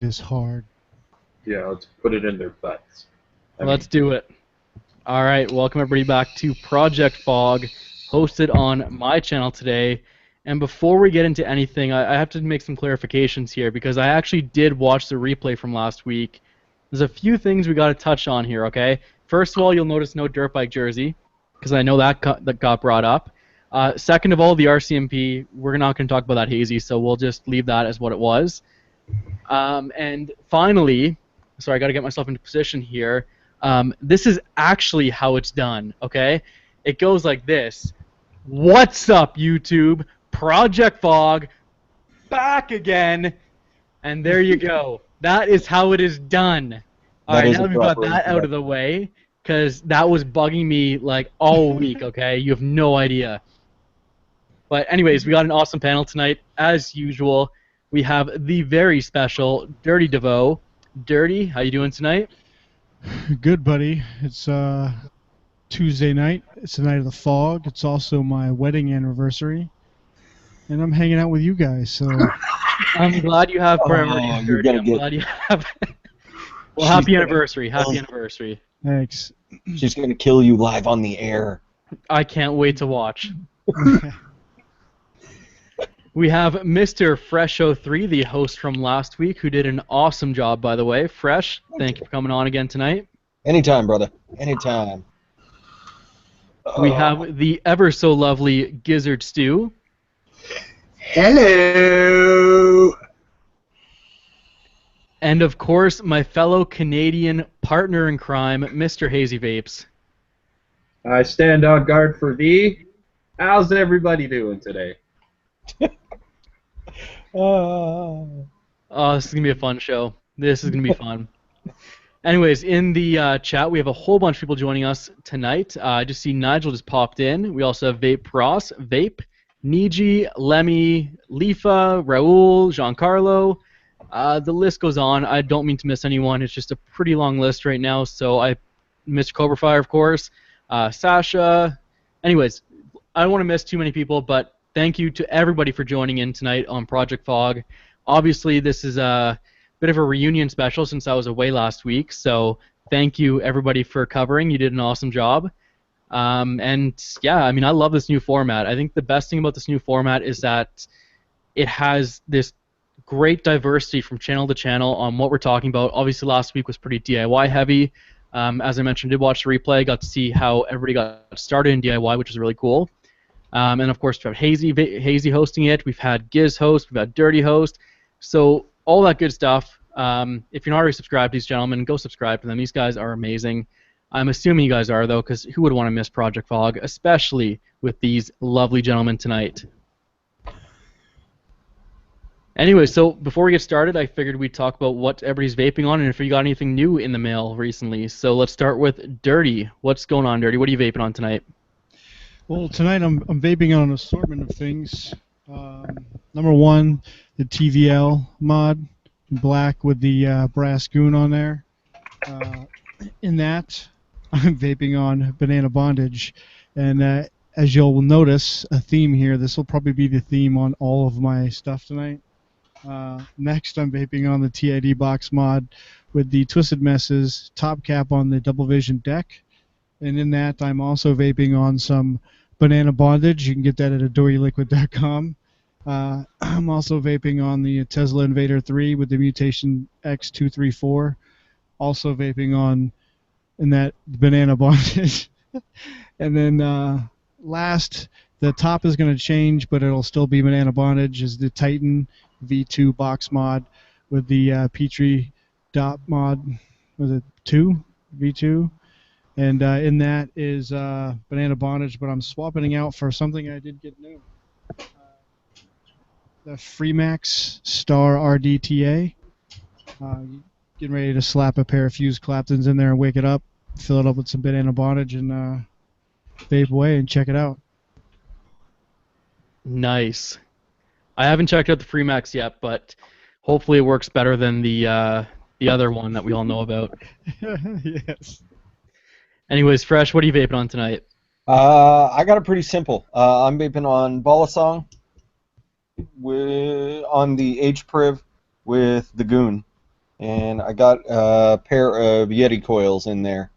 is hard. Yeah, let's put it in their butts. Let's do it. All right, welcome everybody back to Project F.O.G, hosted on my channel today. And before we get into anything, I have to make some clarifications here because I actually did watch the replay from last week. There's a few things we got to touch on here, okay? First of all, you'll notice no dirt bike jersey because I know that got brought up. Second of all, the RCMP, we're not going to talk about that hazy, so we'll just leave that as what it was. And finally, sorry, I got to get myself into position here. This is actually how it's done, okay? It goes like this. What's up, YouTube? Project F.O.G back again. And there you go. That is how it is done. All right, now that we've got that out of the way, because that was bugging me like all week, okay? You have no idea. But anyways, we got an awesome panel tonight. As usual, we have the very special Dirty DeVoe. Dirty, how you doing tonight? Good, buddy. It's Tuesday night. It's the night of the fog. It's also my wedding anniversary. And I'm hanging out with you guys, so... I'm glad you have priorities, Dirty. I'm glad you have... Well, happy anniversary. Happy anniversary. Thanks. She's going to kill you live on the air. I can't wait to watch. We have Mr. Fresh03, the host from last week, who did an awesome job, by the way. Fresh, thank you for coming on again tonight. Anytime, brother. Anytime. We have the ever so lovely Gizzard Stew. Hello! And of course, my fellow Canadian partner in crime, Mr. Hazy Vapes. I stand on guard for V. How's everybody doing today? Oh, this is going to be a fun show. This is going to be fun. Anyways, in the chat, we have a whole bunch of people joining us tonight. I just see Nigel just popped in. We also have Vape Pross, Vape, Niji, Lemmy, Lifa, Raul, Giancarlo. The list goes on. I don't mean to miss anyone. It's just a pretty long list right now. So Mr. Cobrafire, of course, Sasha. Anyways, I don't want to miss too many people, but thank you to everybody for joining in tonight on Project F.O.G. Obviously, this is a bit of a reunion special since I was away last week. So thank you, everybody, for covering. You did an awesome job. And yeah, I mean, I love this new format. I think the best thing about this new format is that it has this great diversity from channel to channel on what we're talking about. Obviously, last week was pretty DIY heavy. As I mentioned, did watch the replay, got to see how everybody got started in DIY, which is really cool. And of course, we've had Hazy hosting it. We've had Giz host. We've had Dirty host. So all that good stuff. If you're not already subscribed to these gentlemen, go subscribe to them. These guys are amazing. I'm assuming you guys are, though, because who would want to miss Project F.O.G, especially with these lovely gentlemen tonight? Anyway, so before we get started, I figured we'd talk about what everybody's vaping on and if you got anything new in the mail recently. So let's start with Dirty. What's going on, Dirty? What are you vaping on tonight? Well, tonight I'm vaping on an assortment of things. Number one, the TVL mod, black with the brass goon on there. In that, I'm vaping on Banana Bondage, and as you'll notice, a theme here. This will probably be the theme on all of my stuff tonight. Next, I'm vaping on the TID box mod with the Twisted Messes top cap on the Double Vision deck, and in that, I'm also vaping on some Banana Bondage. You can get that at adoryliquid.com. I'm also vaping on the Tesla Invader 3 with the Mutation X234. Also vaping on in that Banana Bondage. And then last, the top is going to change, but it'll still be Banana Bondage, is the Titan V2 box mod with the Petri dot mod. Was it 2? V2? And in that is Banana Bondage, but I'm swapping it out for something I did get new. The Freemax Star RDTA. Getting ready to slap a pair of fused Claptons in there and wake it up, fill it up with some Banana Bondage, and vape away and check it out. Nice. I haven't checked out the Freemax yet, but hopefully it works better than the other one that we all know about. Yes. Anyways, Fresh, what are you vaping on tonight? I got it pretty simple. I'm vaping on Bolasong on the H-Priv with the Goon. and I got a pair of Yeti coils in there.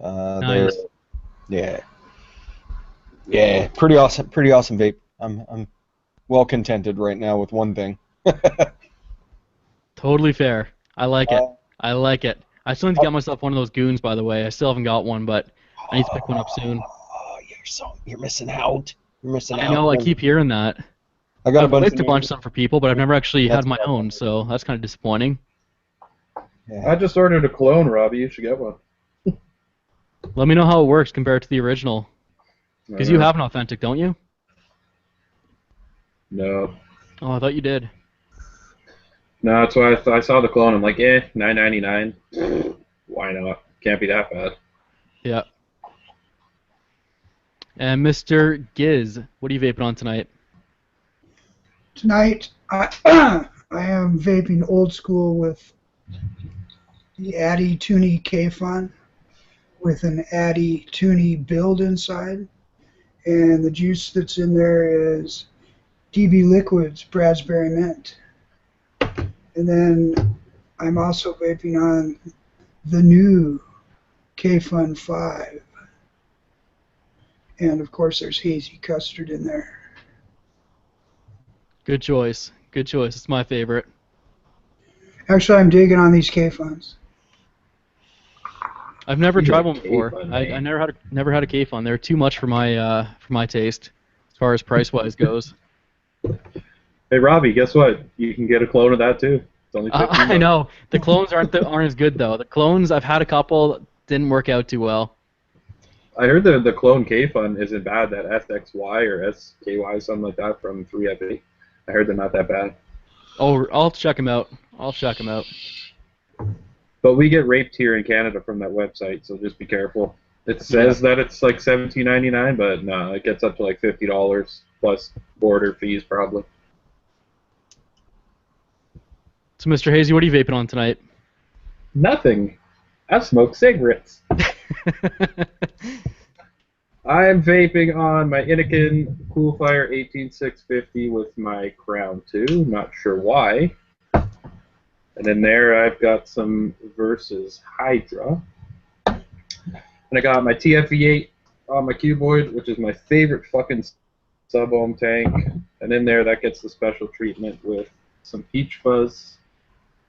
Nice. Yeah, pretty awesome vape. I'm well contented right now with one thing. Totally fair. I like it. I like it. I still need to get myself one of those goons, by the way. I still haven't got one, but I need to pick one up soon. Oh, you're missing out. You're missing out. I know. I keep hearing that. I got a I've bunch licked of a bunch of them for people, but I've never actually had That's my right. own, so that's kind of disappointing. Yeah. I just ordered a clone, Robbie. You should get one. Let me know how it works compared to the original. Because you have an authentic, don't you? No. Oh, I thought you did. No, that's why I saw the clone. I'm like, $9.99. Why not? Can't be that bad. Yeah. And Mr. Giz, what are you vaping on tonight? Tonight, I am vaping old school with the Addy Toonie K-Fun with an Addy Toonie build inside. And the juice that's in there is DB Liquids Raspberry Mint. And then I'm also vaping on the new K-Fun 5. And of course there's hazy custard in there. Good choice. Good choice. It's my favorite. Actually, I'm digging on these K-Funs. I've never He's tried a one before. K-Fun, I man. never had a K-Fun. They're too much for my taste, as far as price-wise goes. Hey, Robbie, guess what? You can get a clone of that, too. It's only 15 I know. The clones aren't as good, though. The clones, I've had a couple, didn't work out too well. I heard the clone K-Fun isn't bad, that SXY or SKY, something like that, from 3FA. I heard they're not that bad. Oh, I'll check them out. But we get raped here in Canada from that website, so just be careful. It says that it's like $17.99, but no, it gets up to like $50 plus border fees probably. So, Mr. Hazy, what are you vaping on tonight? Nothing. I smoke cigarettes. I'm vaping on my Anakin Coolfire 18650 with my Crown 2. Not sure why. And in there I've got some Versus Hydra. And I got my TFE8 on my cuboid, which is my favorite fucking sub-ohm tank. And in there that gets the special treatment with some Peach Fuzz.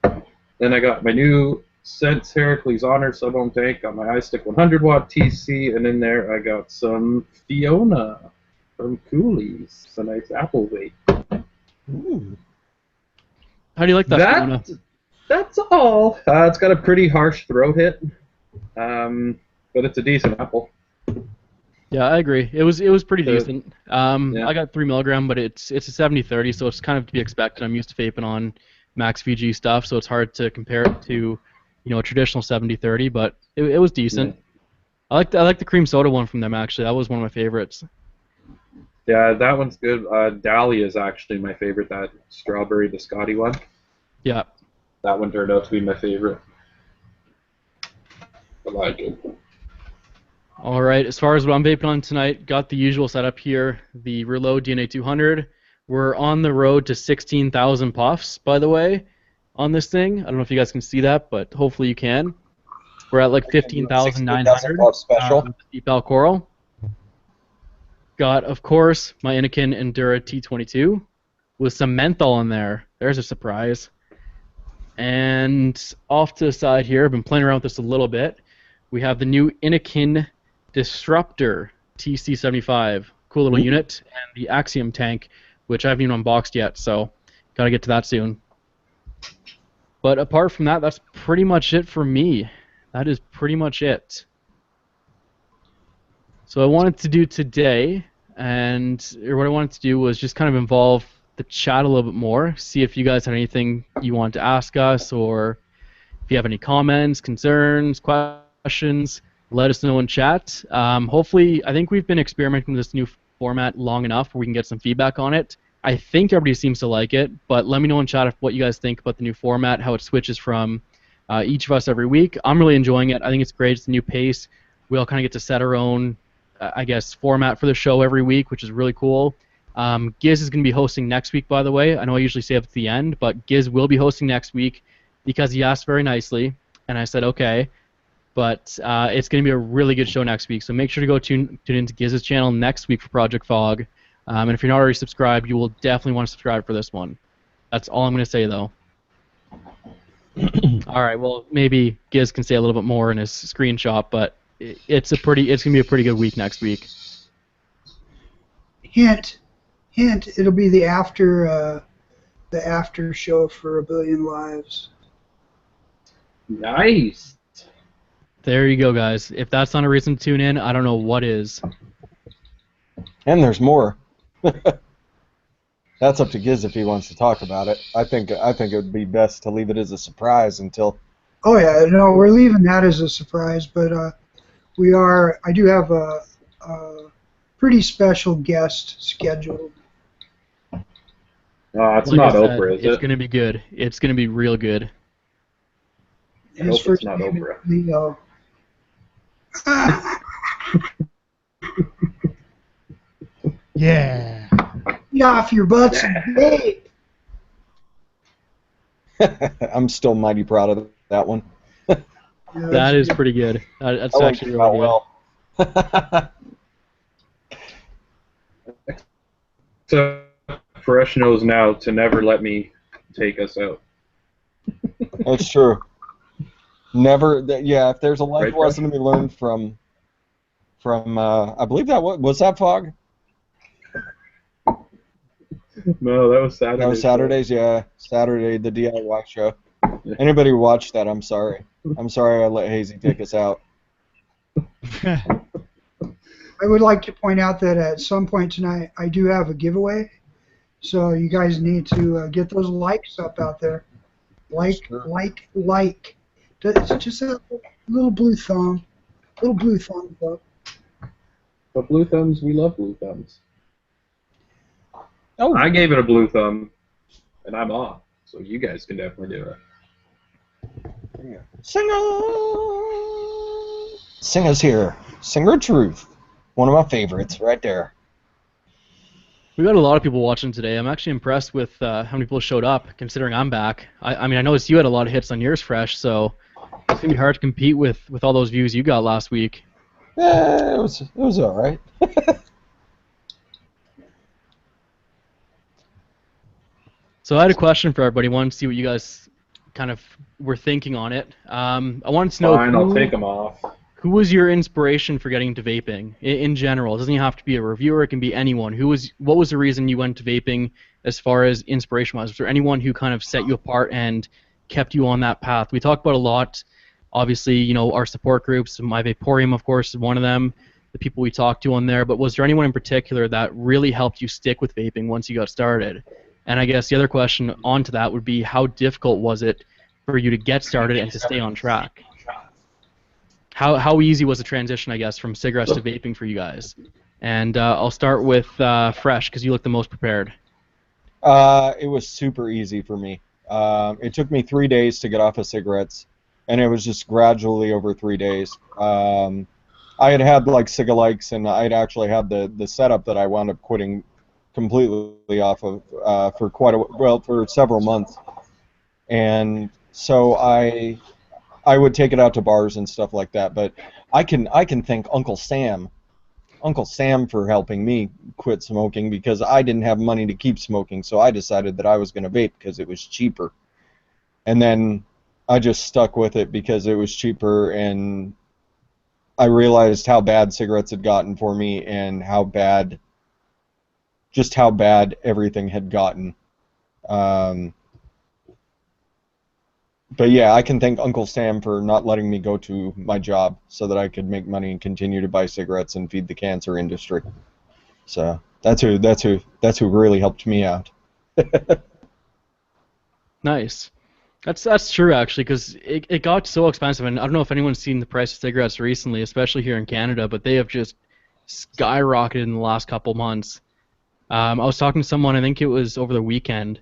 Then I got my new Sense Heracles Honor sub-ohm tank, got my iStick 100 watt TC, and in there I got some Fiona from Coolies. It's a nice Apple vape. Ooh. How do you like that, Fiona? That's all. It's got a pretty harsh throat hit, but it's a decent apple. Yeah, I agree. It was pretty So, decent. yeah. I got 3 milligram, but it's a 70/30, so it's kind of to be expected. I'm used to vaping on max VG stuff, so it's hard to compare it to, a traditional 70/30, but it was decent. Yeah. I like the cream soda one from them, actually. That was one of my favorites. Yeah, that one's good. Dahlia is actually my favorite, that strawberry biscotti one. Yeah. That one turned out to be my favorite. I like it. All right, as far as what I'm vaping on tonight, got the usual setup here, the Reload DNA 200. We're on the road to 16,000 puffs, by the way, on this thing. I don't know if you guys can see that, but hopefully you can. We're at like 15,900 puff special. with Deep Al Coral. Got, of course, my Anakin Endura T22 with some menthol in there. There's a surprise. And off to the side here, I've been playing around with this a little bit. We have the new Anakin Disruptor TC75, cool little unit, and the Axiom tank, which I haven't even unboxed yet, so gotta get to that soon. But apart from that, that's pretty much it for me. That is pretty much it. So I wanted to do today, what I wanted to do was just kind of involve the chat a little bit more, see if you guys had anything you wanted to ask us, or if you have any comments, concerns, questions, let us know in chat. Hopefully, I think we've been experimenting with this new format long enough where we can get some feedback on it. I think everybody seems to like it, but let me know in chat what you guys think about the new format, how it switches from each of us every week. I'm really enjoying it. I think it's great. It's a new pace. We all kind of get to set our own, format for the show every week, which is really cool. Giz is going to be hosting next week, by the way. I know I usually say it at the end, but Giz will be hosting next week. because he asked very nicely, and I said okay. But it's going to be a really good show next week, so make sure to go tune into Giz's channel next week for Project F.O.G. And if you're not already subscribed, you will definitely want to subscribe for this one. That's all I'm going to say, though. All right, well, maybe Giz can say a little bit more in his screenshot, but it's going to be a pretty good week next week. Hint, it'll be the after show for A Billion Lives. Nice. There you go, guys. If that's not a reason to tune in, I don't know what is. And there's more. That's up to Giz if he wants to talk about it. I think it would be best to leave it as a surprise until. Oh yeah, no, we're leaving that as a surprise, but I do have a pretty special guest scheduled. It's Like not I said, Oprah, is it's it? going to be good. It's going to be real good. I hope it's not name Oprah. is Leo. Yeah. Get off your butts and vape. I'm still mighty proud of that one. Yeah, That is pretty good. That's That one actually came really out good. well. So Fresh knows now to never let me take us out. That's true. Never. Yeah, if there's a life Right, lesson to be learned from I believe that was that Fog. No, that was Saturday. That was Saturdays. Yeah, Saturday, the DIY show. Anybody who watched that, I'm sorry. I'm sorry I let Hazy take us out. I would like to point out that at some point tonight I do have a giveaway, so you guys need to get those likes up out there. Like. Just a little blue thumb, up. But blue thumbs, we love blue thumbs. Oh, I gave it a blue thumb, and I'm off, so you guys can definitely do it. Singer's here. Singer Truth. One of my favorites, right there. We got a lot of people watching today. I'm actually impressed with how many people showed up, considering I'm back. I mean, I noticed you had a lot of hits on yours, Fresh, so it's going to be hard to compete with all those views you got last week. Yeah, it was all right. So I had a question for everybody. I wanted to see what you guys kind of were thinking on it. I wanted to know Fine, I'll take them off. who was your inspiration for getting into vaping in general. It doesn't even have to be a reviewer. It can be anyone. What was the reason you went to vaping as far as inspiration-wise? Was there anyone who kind of set you apart and kept you on that path? We talked about a lot. Obviously, you know, our support groups. My Vaporium, of course, is one of them. The people we talked to on there. But was there anyone in particular that really helped you stick with vaping once you got started? And I guess the other question onto that would be, how difficult was it for you to get started and to stay on track? How easy was the transition, I guess, from cigarettes to vaping for you guys? And I'll start with Fresh, because you look the most prepared. It was super easy for me. It took me 3 days to get off of cigarettes, and it was just gradually over 3 days. I had like Cigalikes, and I'd actually had the setup that I wound up quitting completely off of for several months, and so I would take it out to bars and stuff like that. But I can thank Uncle Sam for helping me quit smoking, because I didn't have money to keep smoking, so I decided that I was going to vape because it was cheaper, and then I just stuck with it because it was cheaper, and I realized how bad cigarettes had gotten for me and how bad everything had gotten. But yeah, I can thank Uncle Sam for not letting me go to my job so that I could make money and continue to buy cigarettes and feed the cancer industry. So that's who really helped me out. Nice. That's true, actually, because it got so expensive, and I don't know if anyone's seen the price of cigarettes recently, especially here in Canada, but they have just skyrocketed in the last couple months. I was talking to someone, I think it was over the weekend,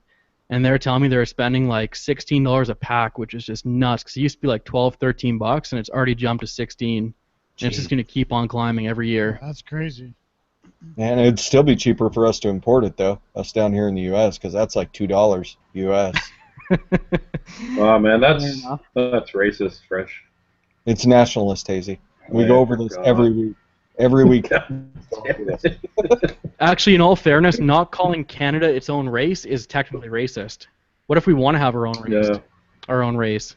and they were telling me they were spending like $16 a pack, which is just nuts, because it used to be like $12, $13, and it's already jumped to 16, and it's just going to keep on climbing every year. That's crazy. And it'd still be cheaper for us to import it, though, us down here in the U.S., because that's like $2 U.S. Oh man, Fair that's enough. racist, Fresh. It's nationalist, Hazy. We I go over this forgot. every week. Every week. Damn it. Actually, in all fairness, not calling Canada its own race is technically racist. What if we want to have our own race? Yeah. Our own race.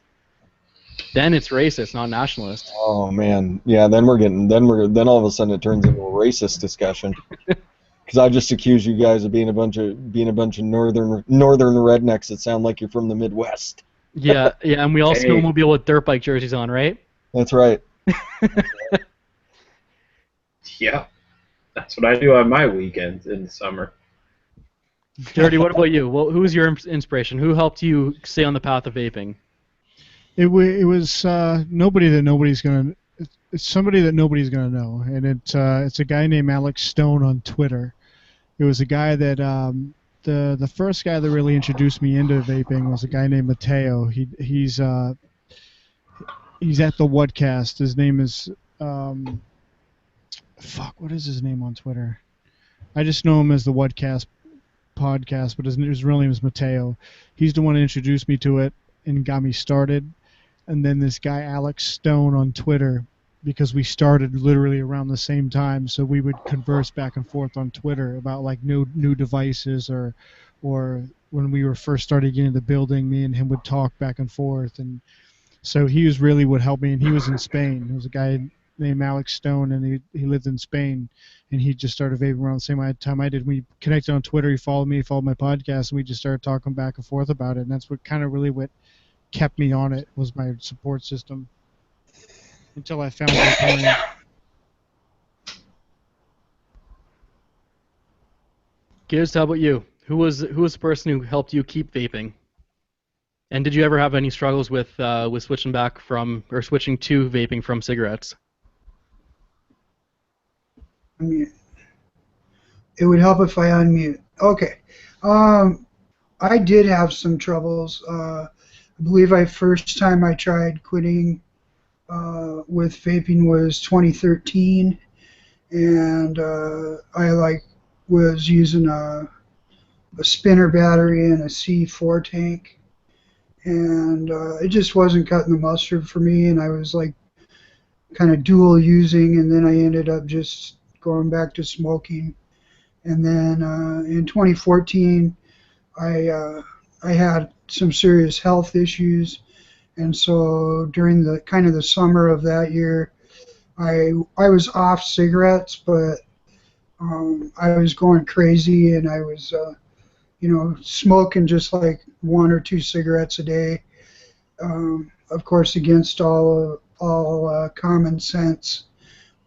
Then it's racist, not nationalist. Oh man, yeah. Then all of a sudden it turns into a racist discussion. Because I just accuse you guys of being a bunch of northern rednecks that sound like you're from the Midwest. Yeah, and we all Hey. snowmobile with dirt bike jerseys on, right? That's right. Yeah. That's what I do on my weekends in the summer. Dirty, what about you? Well, who's your inspiration? Who helped you stay on the path of vaping? It was nobody that nobody's gonna. It's somebody that nobody's gonna know, and it's a guy named Alex Stone on Twitter. It was a guy that the first guy that really introduced me into vaping was a guy named Mateo. He's at the Whatcast. His name is what is his name on Twitter? I just know him as the Whatcast podcast, but his real name is Mateo. He's the one who introduced me to it and got me started. And then this guy Alex Stone on Twitter, because we started literally around the same time, so we would converse back and forth on Twitter about like new devices or when we were first starting getting into the building, me and him would talk back and forth, and so he was really what helped me. And he was in Spain. There was a guy named Alex Stone, and he lived in Spain, and he just started vaping around the same time I did. We connected on Twitter. He followed me, followed my podcast, and we just started talking back and forth about it. And that's what kind of really what kept me on it, was my support system, until I found Vaporium. Giz, how about you? Who was the person who helped you keep vaping? And did you ever have any struggles with switching to vaping from cigarettes? Unmute. It would help if I unmute. Okay. I did have some troubles. I believe first time I tried quitting with vaping was 2013, and I was using a spinner battery and a C4 tank, and it just wasn't cutting the mustard for me, and I was like kind of dual using, and then I ended up just going back to smoking. And then in 2014, I had some serious health issues, and so during the kind of the summer of that year, I was off cigarettes, but I was going crazy, and I was smoking just like 1 or 2 cigarettes a day, of course against all common sense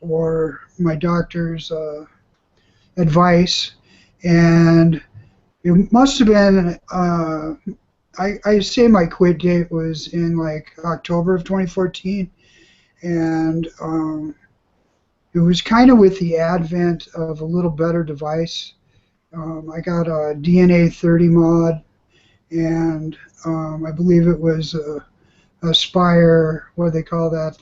or my doctor's advice. And it must have been I say my quit date was in like October of 2014, and it was kind of with the advent of a little better device. I got a DNA 30 mod, and I believe it was a Spire, what do they call that,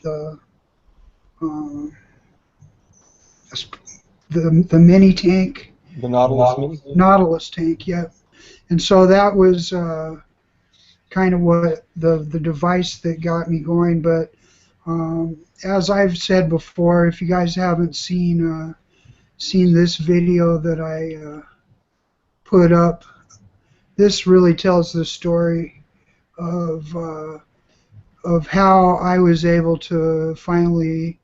the mini tank. The Nautilus Mini? Nautilus tank, yep. And so that was kind of what the device that got me going. But as I've said before, if you guys haven't seen this video that I put up, this really tells the story of how I was able to finally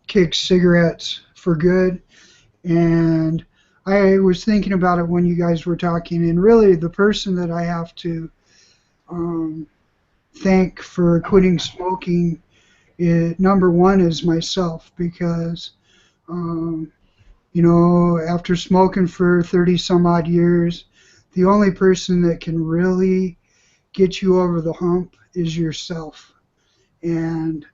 kick cigarettes for good. And I was thinking about it when you guys were talking, and really the person that I have to thank for quitting smoking, number one, is myself, because after smoking for 30 some odd years, the only person that can really get you over the hump is yourself. And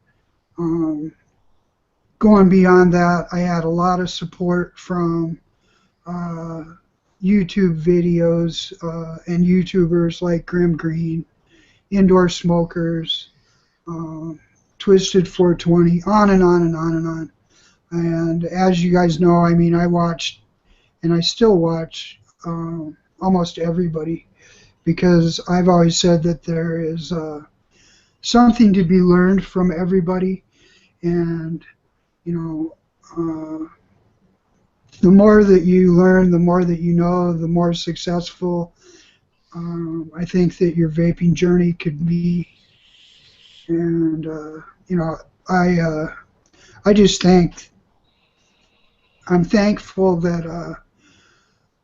going beyond that, I had a lot of support from YouTube videos and YouTubers like Grim Green, Indoor Smokers, Twisted 420, on and on and on and on. And as you guys know, I mean, I watched, and I still watch, almost everybody, because I've always said that there is something to be learned from everybody, and you know, the more that you learn, the more that you know, the more successful I think that your vaping journey could be. And you know, I just I'm thankful that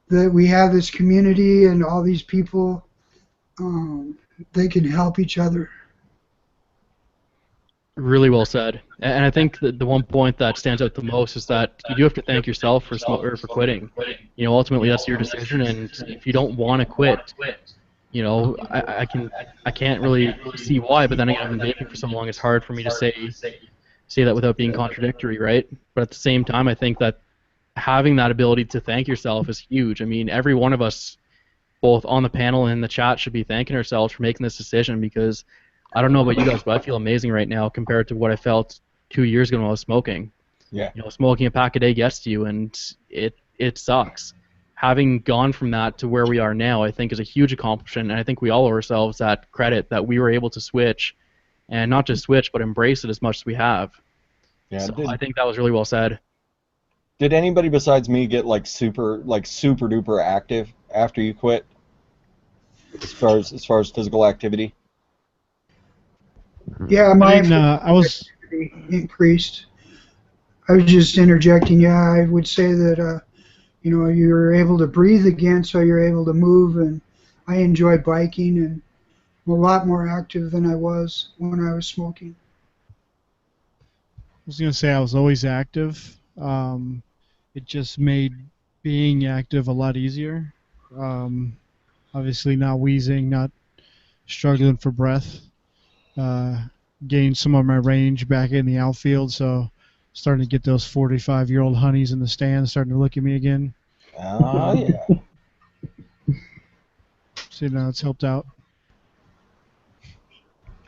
that we have this community and all these people. They can help each other. Really well said. And I think that the one point that stands out the most is that you do have to thank yourself for or for quitting. You know, ultimately that's your decision, and if you don't want to quit, you know, I can't really see why. But then again, I've been vaping for so long, it's hard for me to say that without being contradictory, right? But at the same time, I think that having that ability to thank yourself is huge. I mean, every one of us, both on the panel and in the chat, should be thanking ourselves for making this decision, because I don't know about you guys, but I feel amazing right now compared to what I felt 2 years ago when I was smoking. Yeah. You know, smoking a pack a day gets to you, and it sucks. Having gone from that to where we are now, I think is a huge accomplishment, and I think we all owe ourselves that credit that we were able to switch, and not just switch, but embrace it as much as we have. Yeah. So I think that was really well said. Did anybody besides me get like super duper active after you quit? As far as physical activity? Yeah, I my didn't. I was. activity increased. I was just interjecting. Yeah, I would say that you know, you're able to breathe again, so you're able to move, and I enjoy biking, and I'm a lot more active than I was when I was smoking. I was gonna say I was always active. It just made being active a lot easier. Obviously, not wheezing, not struggling for breath. Gained some of my range back in the outfield, so starting to get those 45-year-old honeys in the stands starting to look at me again. Oh yeah. So it's helped out.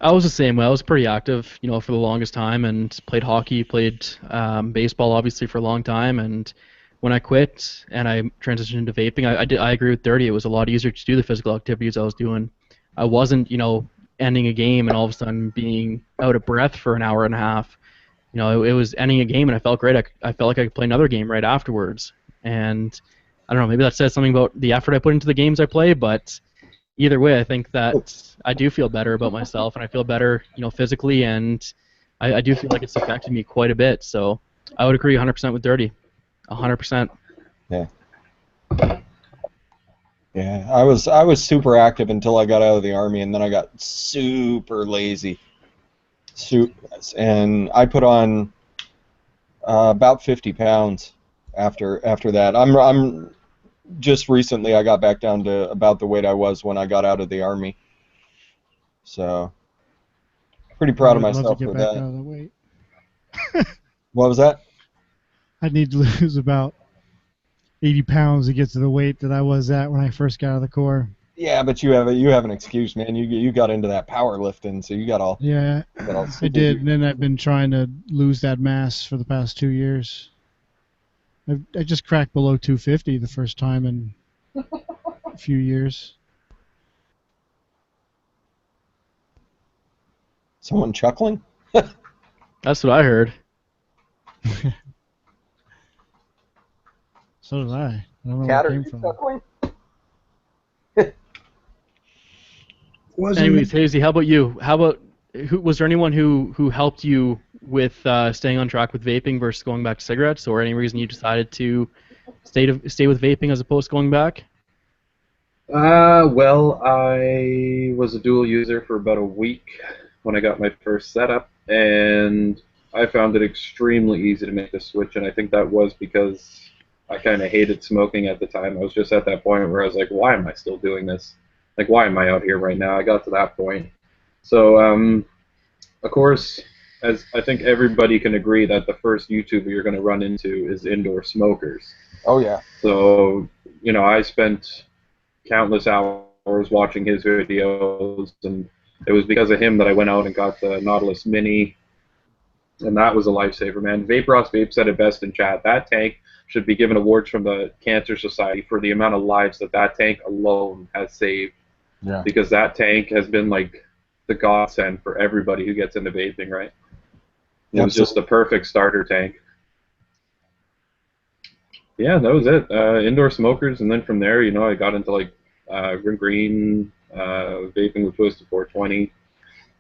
I was the same way. I was pretty active, you know, for the longest time, and played hockey, played baseball, obviously, for a long time. And when I quit and I transitioned into vaping, I agree with Dirty. It was a lot easier to do the physical activities I was doing. I wasn't, you know, ending a game and all of a sudden being out of breath for an hour and a half. You know, it was ending a game, and I felt great. I felt like I could play another game right afterwards. And I don't know, maybe that says something about the effort I put into the games I play, but either way, I think that I do feel better about myself, and I feel better, you know, physically, and I do feel like it's affected me quite a bit. So I would agree 100% with Dirty, 100%. Yeah. Yeah. I was super active until I got out of the Army, and then I got super lazy. And I put on about 50 pounds after that. I'm just recently I got back down to about the weight I was when I got out of the Army. So pretty proud of I would love myself to get for back that. out of the weight. What was that? I'd need to lose about 80 pounds to get to the weight that I was at when I first got out of the Corps. Yeah, but you have an excuse, man. You got into that powerlifting, so you got all. Yeah, got all I did, and then I've been trying to lose that mass for the past 2 years. I just cracked below 250 the first time in a few years. Someone chuckling? That's what I heard. So did I. I don't know Cat, where are it you came from. chuckling? Wasn't Anyways, Hazy, how about you? How about was there anyone who helped you with staying on track with vaping versus going back to cigarettes, or any reason you decided to stay with vaping as opposed to going back? Well, I was a dual user for about a week when I got my first setup, and I found it extremely easy to make the switch, and I think that was because I kind of hated smoking at the time. I was just at that point where I was like, why am I still doing this? Like, why am I out here right now? I got to that point. So, of course, as I think everybody can agree that the first YouTuber you're going to run into is indoor smokers. Oh yeah. So, you know, I spent countless hours watching his videos, and it was because of him that I went out and got the Nautilus Mini, and that was a lifesaver, man. Vape Ross Vape said it best in chat. That tank should be given awards from the Cancer Society for the amount of lives that tank alone has saved. Yeah. because that tank has been like the godsend for everybody who gets into vaping, right? It was just the perfect starter tank. Yeah, that was it. Indoor smokers, and then from there, I got into like green, vaping with Twisted 420.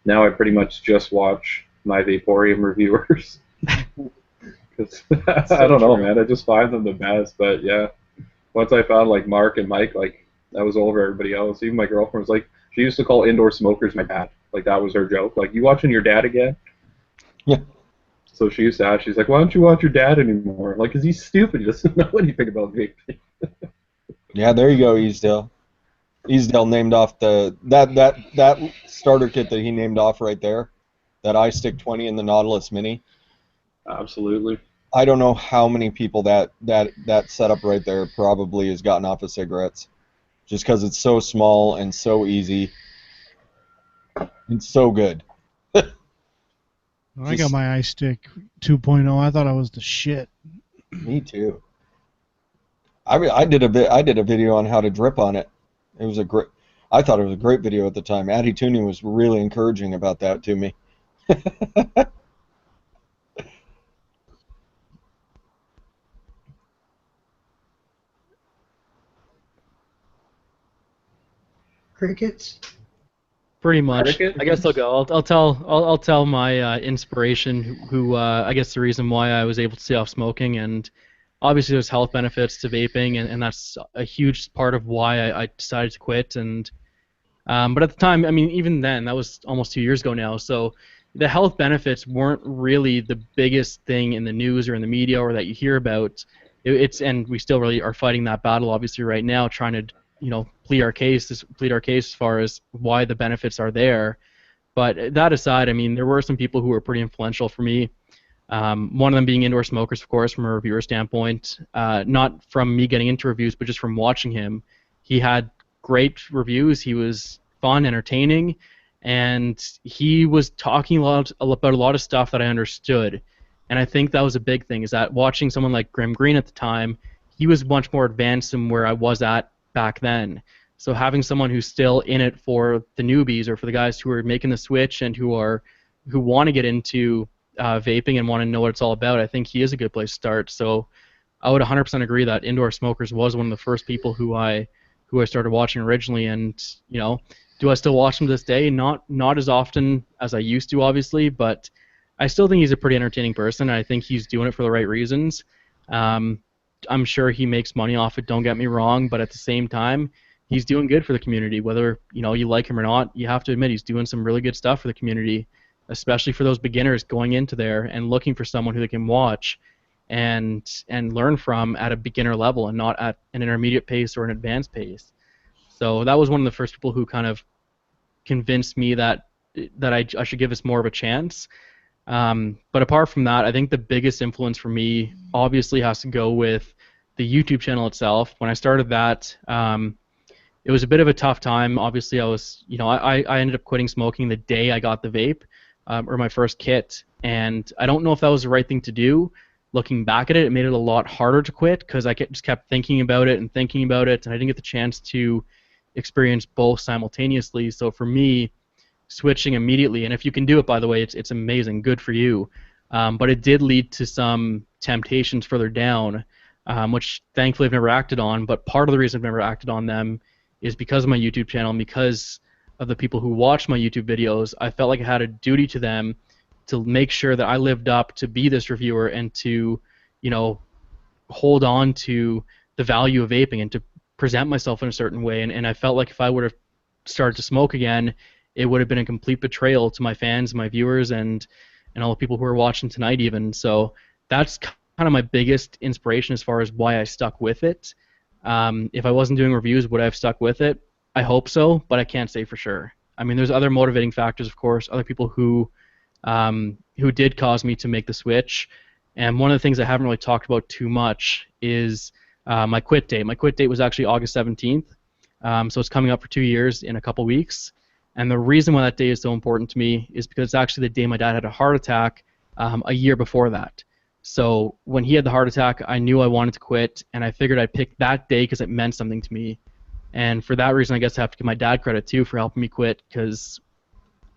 Now I pretty much just watch my Vaporium reviewers. Cause I don't know, man. I just find them the best. But yeah, once I found like Mark and Mike, like that was over everybody else. Even my girlfriend was like, she used to call indoor smokers my dad. Like that was her joke. Like, you watching your dad again? Yeah. So she used to ask, she's like, why don't you watch your dad anymore? Like, 'cause he's stupid. He doesn't know anything about vaping. Yeah, there you go, Easdale. Easdale named off that starter kit that he named off right there. That iStick 20 and the Nautilus Mini. Absolutely. I don't know how many people that setup right there probably has gotten off of cigarettes, just because it's so small and so easy and so good. When I got my iStick 2.0, I thought I was the shit. Me too. I did a video on how to drip on it. It was I thought it was a great video at the time. Addy Tuning was really encouraging about that to me. Crickets? Pretty much. Predicate? I guess I'll go. I'll tell my inspiration, who I guess the reason why I was able to stay off smoking, and obviously there's health benefits to vaping, and that's a huge part of why I decided to quit. And but at the time, I mean, even then, that was almost 2 years ago now. So the health benefits weren't really the biggest thing in the news or in the media or that you hear about. And we still really are fighting that battle, obviously, right now, trying to plead our case as far as why the benefits are there. But that aside, I mean, there were some people who were pretty influential for me. One of them being Indoor Smokers, of course, from a reviewer standpoint. Not from me getting into reviews, but just from watching him. He had great reviews. He was fun, entertaining, and he was talking about a lot of stuff that I understood. And I think that was a big thing, is that watching someone like Grim Green at the time, he was much more advanced than where I was at back then. So having someone who's still in it for the newbies or for the guys who are making the switch and who want to get into vaping and want to know what it's all about, I think he is a good place to start. So I would 100% agree that Indoor Smokers was one of the first people who I started watching originally. And do I still watch him to this day? Not as often as I used to, obviously, but I still think he's a pretty entertaining person, and I think he's doing it for the right reasons. I'm sure he makes money off it, don't get me wrong, but at the same time, he's doing good for the community. Whether you like him or not, you have to admit he's doing some really good stuff for the community, especially for those beginners going into there and looking for someone who they can watch and learn from at a beginner level and not at an intermediate pace or an advanced pace. So that was one of the first people who kind of convinced me that I should give this more of a chance. But apart from that, I think the biggest influence for me obviously has to go with the YouTube channel itself. When I started that, it was a bit of a tough time. Obviously, I ended up quitting smoking the day I got the vape, or my first kit, and I don't know if that was the right thing to do. Looking back at it, it made it a lot harder to quit because I just kept thinking about it, and I didn't get the chance to experience both simultaneously. So for me, switching immediately, and if you can do it, by the way, it's amazing, good for you. But it did lead to some temptations further down, which thankfully I've never acted on. But part of the reason I've never acted on them is because of my YouTube channel and because of the people who watch my YouTube videos. I felt like I had a duty to them to make sure that I lived up to be this reviewer and to, hold on to the value of vaping and to present myself in a certain way. And I felt like if I would have started to smoke again, it would have been a complete betrayal to my fans, my viewers, and all the people who are watching tonight even. So that's kind of my biggest inspiration as far as why I stuck with it. If I wasn't doing reviews, would I have stuck with it? I hope so, but I can't say for sure. I mean, there's other motivating factors, of course, other people who did cause me to make the switch. And one of the things I haven't really talked about too much is my quit date. My quit date was actually August 17th, so it's coming up for 2 years in a couple weeks. And the reason why that day is so important to me is because it's actually the day my dad had a heart attack a year before that. So when he had the heart attack, I knew I wanted to quit, and I figured I'd pick that day because it meant something to me. And for that reason, I guess I have to give my dad credit too for helping me quit, because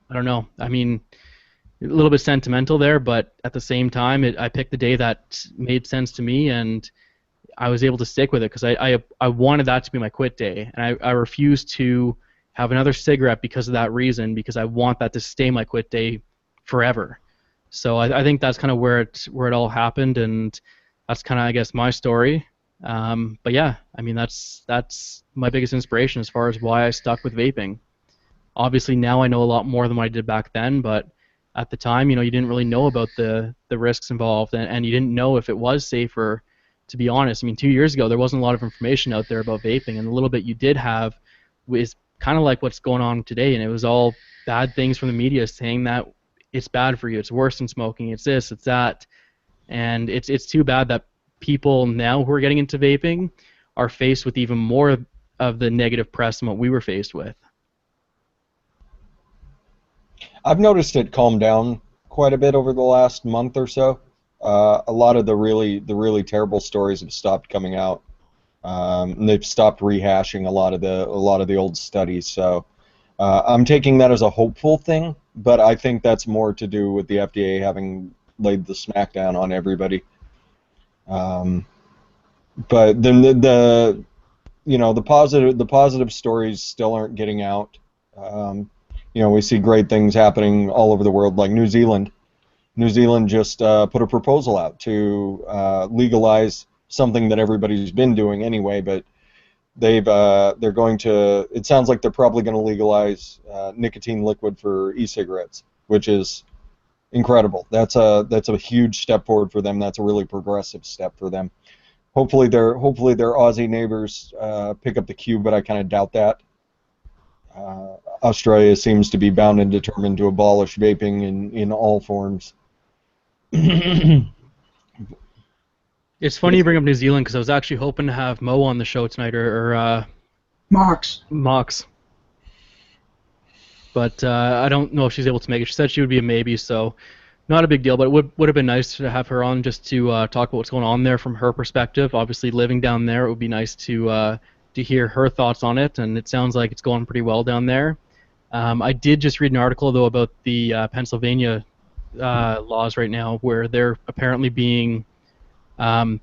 I don't know. I mean, a little bit sentimental there, but at the same time, I picked the day that made sense to me, and I was able to stick with it because I wanted that to be my quit day, and I refused to have another cigarette because of that reason, because I want that to stay my quit day forever. So I think that's kind of where it all happened, and that's kind of, I guess, my story. But yeah, I mean, that's my biggest inspiration as far as why I stuck with vaping. Obviously now I know a lot more than what I did back then, but at the time, you know, you didn't really know about the risks involved, and you didn't know if it was safer, to be honest. I mean, 2 years ago, there wasn't a lot of information out there about vaping, and the little bit you did have was kind of like what's going on today, and it was all bad things from the media saying that it's bad for you, it's worse than smoking, it's this, it's that, and it's too bad that people now who are getting into vaping are faced with even more of the negative press than what we were faced with. I've noticed it calmed down quite a bit over the last month or so. A lot of the really terrible stories have stopped coming out. And they've stopped rehashing a lot of the old studies. So I'm taking that as a hopeful thing, but I think that's more to do with the FDA having laid the smackdown on everybody. But then the positive stories still aren't getting out. You know, we see great things happening all over the world, like New Zealand. New Zealand just put a proposal out to legalize something that everybody's been doing anyway, but they're going to. It sounds like they're probably going to legalize nicotine liquid for e-cigarettes, which is incredible. That's a huge step forward for them. That's a really progressive step for them. Hopefully their Aussie neighbors pick up the cue, but I kind of doubt that. Australia seems to be bound and determined to abolish vaping in all forms. It's funny you bring up New Zealand, because I was actually hoping to have Mo on the show tonight, or Mox. But I don't know if she's able to make it. She said she would be a maybe, so not a big deal, but it would have been nice to have her on just to talk about what's going on there from her perspective. Obviously, living down there, it would be nice to hear her thoughts on it, and it sounds like it's going pretty well down there. I did just read an article, though, about the Pennsylvania laws right now, where they're apparently being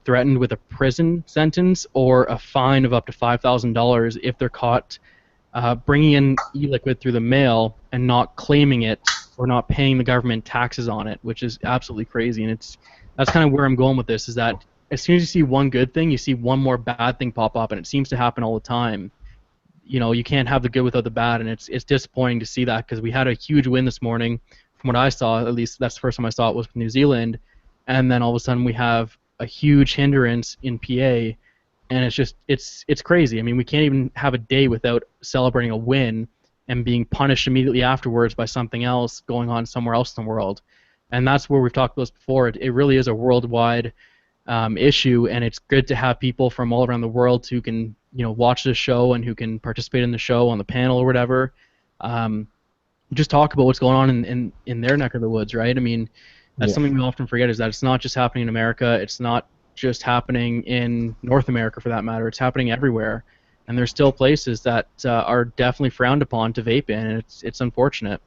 threatened with a prison sentence or a fine of up to $5,000 if they're caught bringing in e-liquid through the mail and not claiming it or not paying the government taxes on it, which is absolutely crazy. And that's kind of where I'm going with this, is that as soon as you see one good thing, you see one more bad thing pop up, and it seems to happen all the time. You know, you can't have the good without the bad, and it's disappointing to see that, because we had a huge win this morning. From what I saw, at least that's the first time I saw it, was with New Zealand, and then all of a sudden we have a huge hindrance in PA, and it's crazy. I mean, we can't even have a day without celebrating a win and being punished immediately afterwards by something else going on somewhere else in the world. And that's where we've talked about this before. It really is a worldwide issue, and it's good to have people from all around the world who can, you know, watch this show and who can participate in the show on the panel or whatever. Just talk about what's going on in their neck of the woods, right? I mean, that's something we often forget, is that it's not just happening in America. It's not just happening in North America, for that matter. It's happening everywhere, and there's still places that are definitely frowned upon to vape in, and it's unfortunate.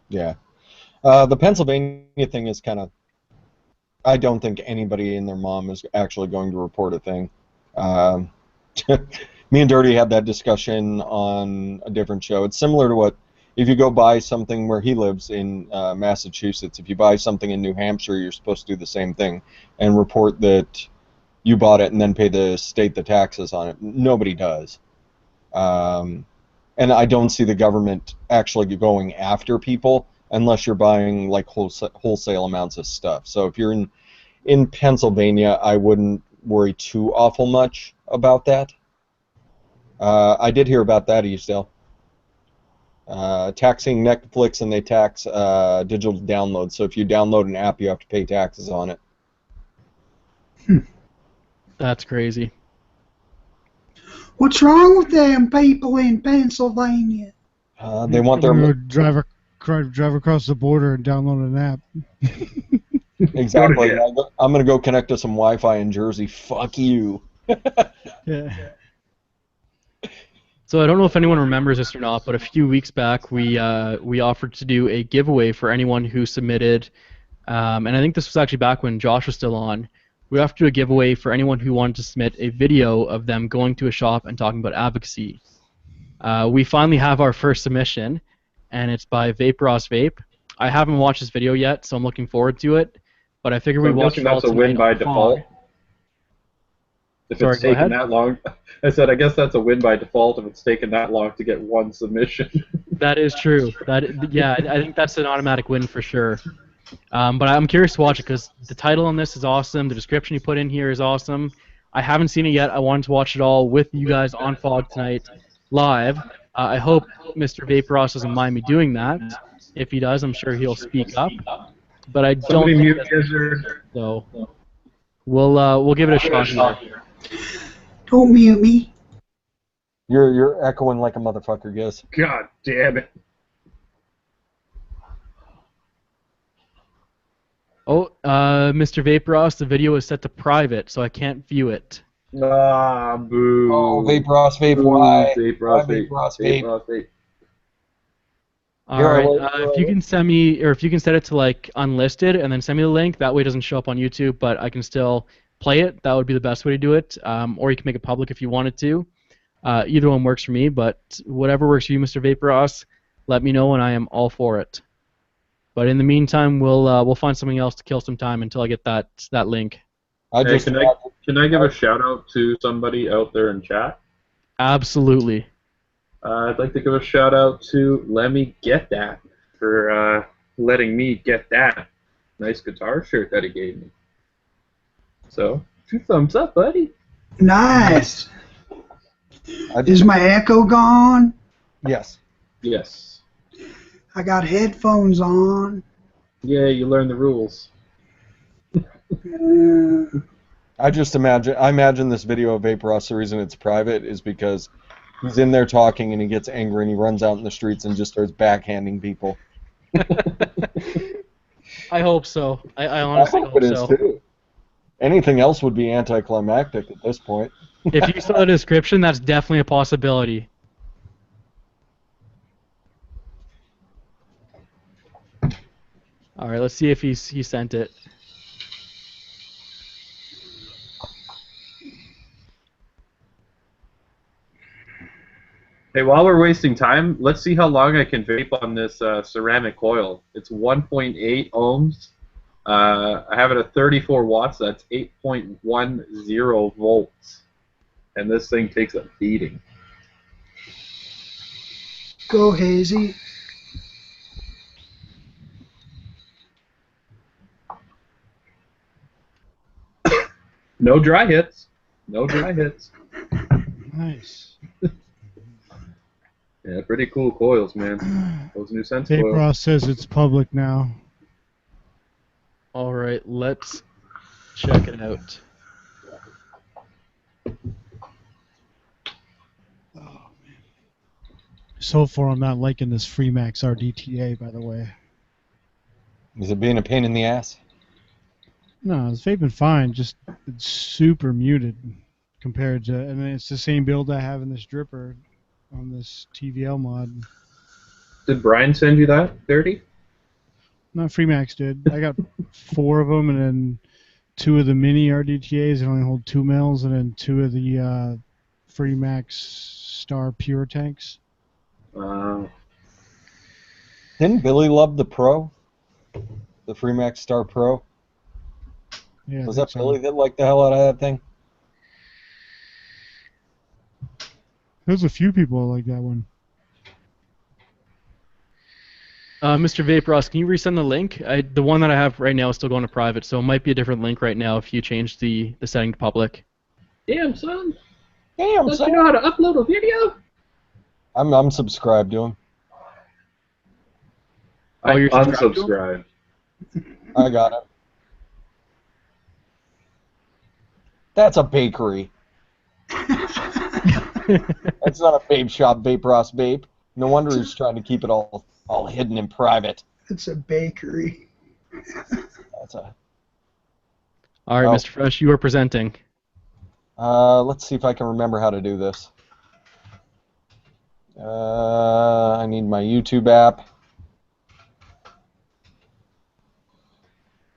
Yeah. The Pennsylvania thing is kind of, I don't think anybody and their mom is actually going to report a thing. Me and Dirty had that discussion on a different show. It's similar to what, if you go buy something where he lives in Massachusetts, if you buy something in New Hampshire, you're supposed to do the same thing and report that you bought it and then pay the state the taxes on it. Nobody does. And I don't see the government actually going after people unless you're buying like wholesale amounts of stuff. So if you're in Pennsylvania, I wouldn't worry too awful much about that. I did hear about that, Eastdale. Taxing Netflix, and they tax digital downloads. So if you download an app, you have to pay taxes on it. That's crazy. What's wrong with them people in Pennsylvania? They want their drive across the border and download an app. Exactly. I'm gonna go connect to some Wi-Fi in Jersey. Fuck you. Yeah. So I don't know if anyone remembers this or not, but a few weeks back we offered to do a giveaway for anyone who submitted, and I think this was actually back when Josh was still on. We offered to do a giveaway for anyone who wanted to submit a video of them going to a shop and talking about advocacy. We finally have our first submission, and it's by Vape. I haven't watched this video yet, so I'm looking forward to it. But I figure So we I'm watch guessing it all that's a win tonight by on default. Fog. If Sorry, it's go taken ahead. that long, I said I guess that's a win by default if it's taken that long to get one submission. That is true. Yeah, I think that's an automatic win for sure. But I'm curious to watch it because the title on this is awesome. The description you put in here is awesome. I haven't seen it yet. I wanted to watch it all with you guys on Fog tonight, live. I hope Mr. Vape Ross doesn't mind me doing that. If he does, I'm sure he'll speak up. But I don't Somebody think mute that's Gizzard. so. We'll give it a shot here. Don't mute me. You're echoing like a motherfucker, Giz. God damn it. Oh, Mr. Vape Ross, the video is set to private, so I can't view it. Ah, boo. Oh, Vape Ross, Vape, Boo, why? Vape Ross, Why Vape, Ross, Vape Vape? Ross, Vape. All Here, right. I'll- If you can send me, or if you can set it to like unlisted, and then send me the link. That way, it doesn't show up on YouTube, but I can still play it. That would be the best way to do it. Or you can make it public if you wanted to. Either one works for me, but whatever works for you, Mr. Vape Ross, let me know, and I am all for it. But in the meantime, we'll find something else to kill some time until I get that link. I Hey, just can I give a shout out to somebody out there in chat? Absolutely. I'd like to give a shout out to Let Me Get That for letting me get that nice guitar shirt that he gave me. So, 2 thumbs up, buddy. Nice. I Is my echo gone? yes. Yes. I got headphones on. Yeah, you learn the rules. Uh, I imagine this video of Vape Ross, the reason it's private is because he's in there talking and he gets angry and he runs out in the streets and just starts backhanding people. I hope so. I honestly hope hope it is so. too. Anything else would be anticlimactic at this point. If you saw the description, that's definitely a possibility. All right, let's see if he sent it. Hey, while we're wasting time, let's see how long I can vape on this ceramic coil. It's 1.8 ohms. I have it at 34 watts. That's 8.10 volts. And this thing takes a beating. Go Hazy. No dry hits. No dry hits. Nice. Yeah, pretty cool coils, man. Those new Sense Vape coils. Ross says it's public now. All right, let's check it out. So far, I'm not liking this Freemax RDTA, by the way. Is it being a pain in the ass? No, it's vaping fine. Just it's super muted compared to, and it's the same build I have in this dripper on this TVL mod. Did Brian send you that, Dirty? Not Freemax did. I got 4 of them, and then 2 of the mini RDTAs that only hold 2 mils, and then 2 of the Freemax Star Pure tanks. Didn't Billy love the Pro? The Freemax Star Pro? Yeah, I Was think that so. Billy that liked the hell out of that thing? There's a few people like that one. Mr. Vape Ross, can you resend the link? The one that I have right now is still going to private, so it might be a different link right now if you change the setting to public. Damn, son. Damn, Don't son. you know how to upload a video? I'm subscribed to him. Oh, you're I subscribed to him? unsubscribed. I got it. That's a bakery. That's not a vape shop, Vape Ross Vape. No wonder he's trying to keep it all hidden and private. It's a bakery. That's a. All right, Oh. Mr. Fresh, you are presenting. Let's see if I can remember how to do this. I need my YouTube app.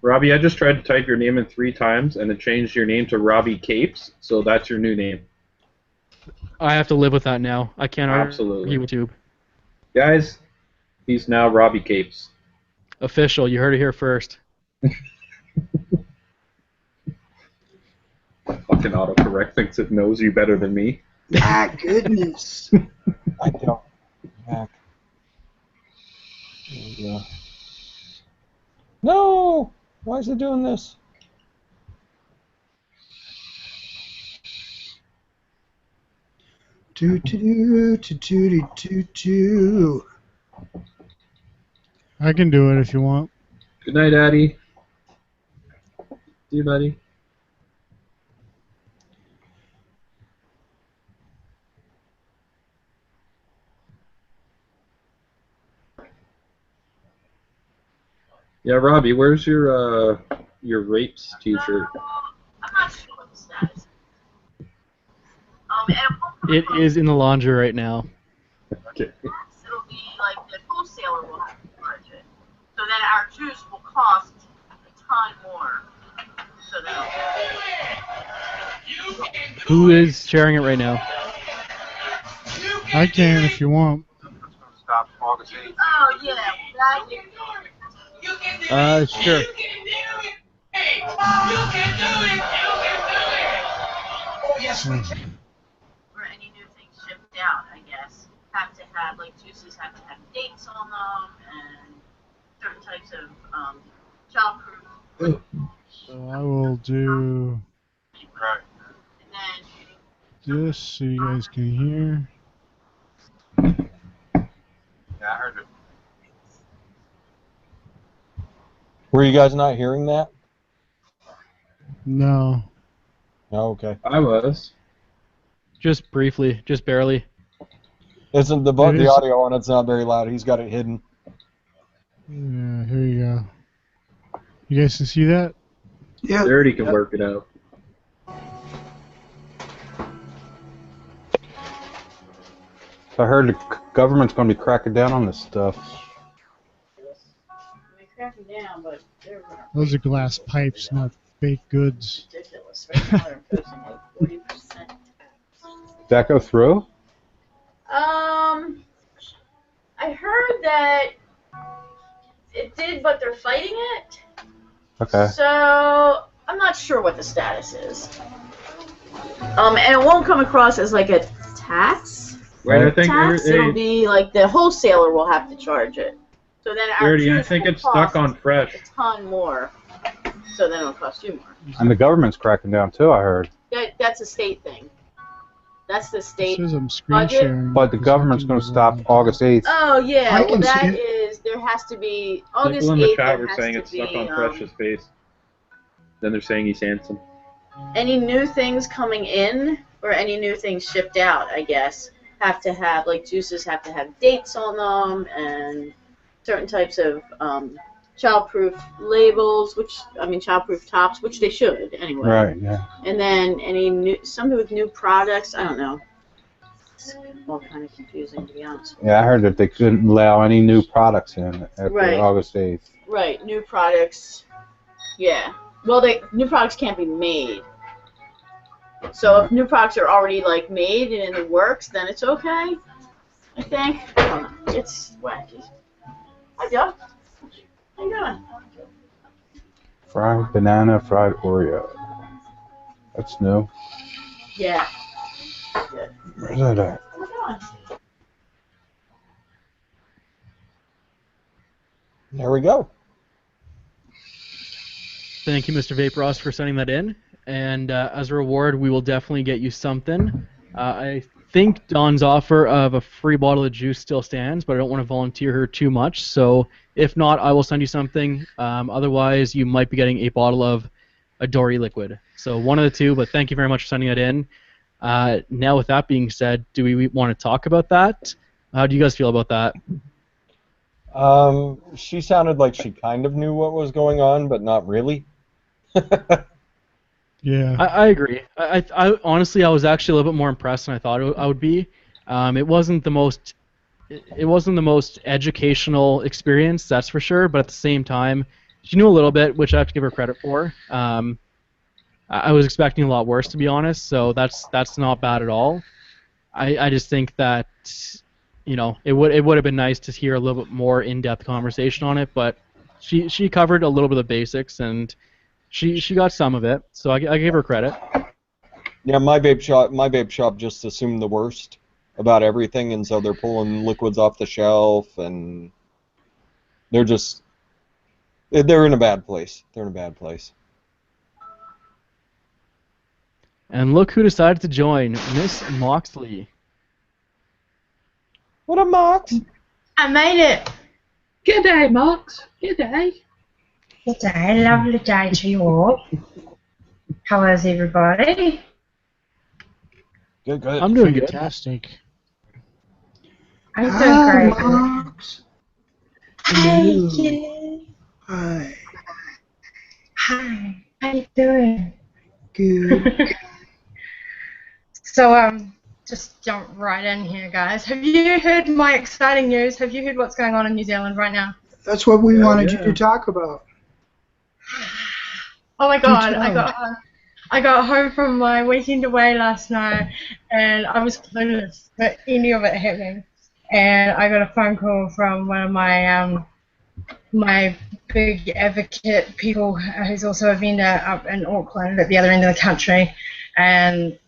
Robbie, I just tried to type your name in 3 times, and it changed your name to Robbie Capes, so that's your new name. I have to live with that now. I can't Absolutely. argue with YouTube. Guys, he's now Robbie Capes. Official. You heard it here first. Fucking autocorrect thinks it knows you better than me. Ah, goodness. I don't. Back. There we go. No! Why is it doing this? Do. I can do it if you want. Good night, Addy. See you, buddy. Yeah, Robbie, where's your Vapes t-shirt? I'm not sure what the status is. And It is in the laundry right now. Okay. it'll be like the wholesaler will have to charge it. So then our juice will cost a ton more. So then Who is sharing it right now? I can if you want. Stop August 8th. oh yeah, that Sure. or any new things shipped out, I guess, have to have like juices have to have dates on them and certain types of childproof. So I will do Right. And then this so you guys can hear. Yeah, I heard it. Were you guys not hearing that? No. Oh, okay. I was. Just briefly, just barely. Isn't the It is- audio on it's not very loud. He's got it hidden. Yeah, here you go. You guys can see that? Yeah. Dirty can work it out. I heard the government's going to be cracking down on this stuff. we crack them down, but they're Those are glass pipes, not baked goods. ridiculous. Right now they're imposing like 40%. Did that go through? I heard that it did, but they're fighting it. Okay. So I'm not sure what the status is. And it won't come across as like a tax. Right, I think Tax. It'll be like the wholesaler will have to charge it. So then our Dirty, I juice think will it's stuck cost on fresh. a ton more. So then it'll cost you more. And the government's cracking down too, I heard. That's a state thing. That's the It state. says I'm screen budget. sharing. But the government's going to stop August 8th. Oh yeah, I well can that see is there has to be August People in the 8th. chat There were has saying to it's stuck be, on Fresh's face. Then they're saying he's handsome. any new things coming in or any new things shipped out, I guess, have to have like juices have to have dates on them and certain types of childproof labels, which I mean childproof tops, which they should anyway. Right, yeah. And then any new something with new products. I don't know. It's all kind of confusing to be honest. Yeah, I heard that they couldn't allow any new products in after Right. August 8th. Right, new products. Yeah. Well, new products can't be made. So if new products are already like made and in the works, then it's okay. I think. I don't know. It's wacky. Hi, Joe. How you doing? Fried banana, fried Oreo. That's new. Yeah. Where's that at? How you doing? There we go. Thank you, Mr. Vape Ross, for sending that in. And as a reward, we will definitely get you something. I think Dawn's offer of a free bottle of juice still stands, but I don't want to volunteer her too much. So if not, I will send you something. Otherwise, you might be getting a bottle of Adori liquid. So one of the two, but thank you very much for sending that in. Now, with that being said, do we want to talk about that? How do you guys feel about that? She sounded like she kind of knew what was going on, but not really. Yeah. I agree. I honestly, I was actually a little bit more impressed than I thought I would be. It wasn't the most educational experience, that's for sure. But at the same time, she knew a little bit, which I have to give her credit for. I was expecting a lot worse, to be honest. So that's not bad at all. I just think that it would have been nice to hear a little bit more in-depth conversation on it. But she covered a little bit of the basics, and she got some of it. So I gave her credit. Yeah, my vape shop just assumed the worst about everything, and so they're pulling liquids off the shelf, and they're in a bad place. They're in a bad place. And look who decided to join, Miss Moxley. What a Mox! I made it. Good day, Mox. Good day. Good day, lovely day to you all. How is everybody? Good. I'm doing good. Fantastic. I'm Hi, doing great. Mox. Hi, Hello. kitty. Hi. Hi. How you doing? Good. So, just jump right in here, guys. Have you heard my exciting news? Have you heard what's going on in New Zealand right now? That's what we wanted yeah. you to talk about. Oh my God! tell. I got home from my weekend away last night, and I was clueless for any of it happening. And I got a phone call from one of my my big advocate people, who's also a vendor up in Auckland at the other end of the country, and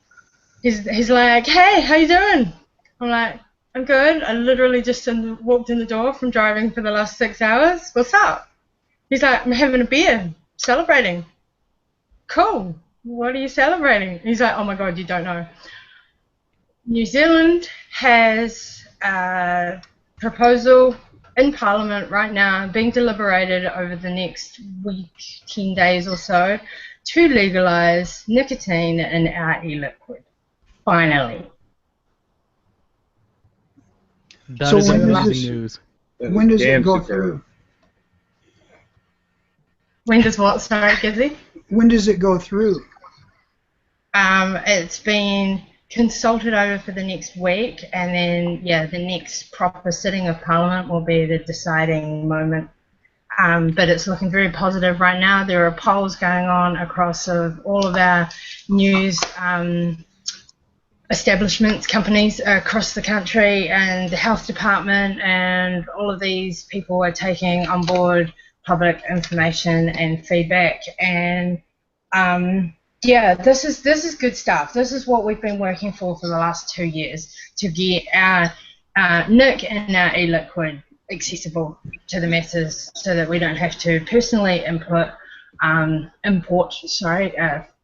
he's like, "Hey, how you doing?" I'm like, "I'm good. I literally just walked in the door from driving for the last 6 hours. What's up?" He's like, "I'm having a beer, celebrating." Cool. What are you celebrating? He's like, "Oh my God, you don't know. New Zealand has a proposal in Parliament right now being deliberated over the next week, 10 days or so, to legalise nicotine in our e-liquid. Finally." That So is when does amazing this- news. When does it Damn go superb. through? When does what start, Gizzy? When does it go through? It's been consulted over for the next week, and then, yeah, the next proper sitting of Parliament will be the deciding moment. But it's looking very positive right now. There are polls going on across all of our news establishments, companies across the country, and the health department, and all of these people are taking on board public information and feedback. And yeah, this is good stuff. This is what we've been working for the last 2 years, to get our nic and our e-liquid accessible to the masses, so that we don't have to personally import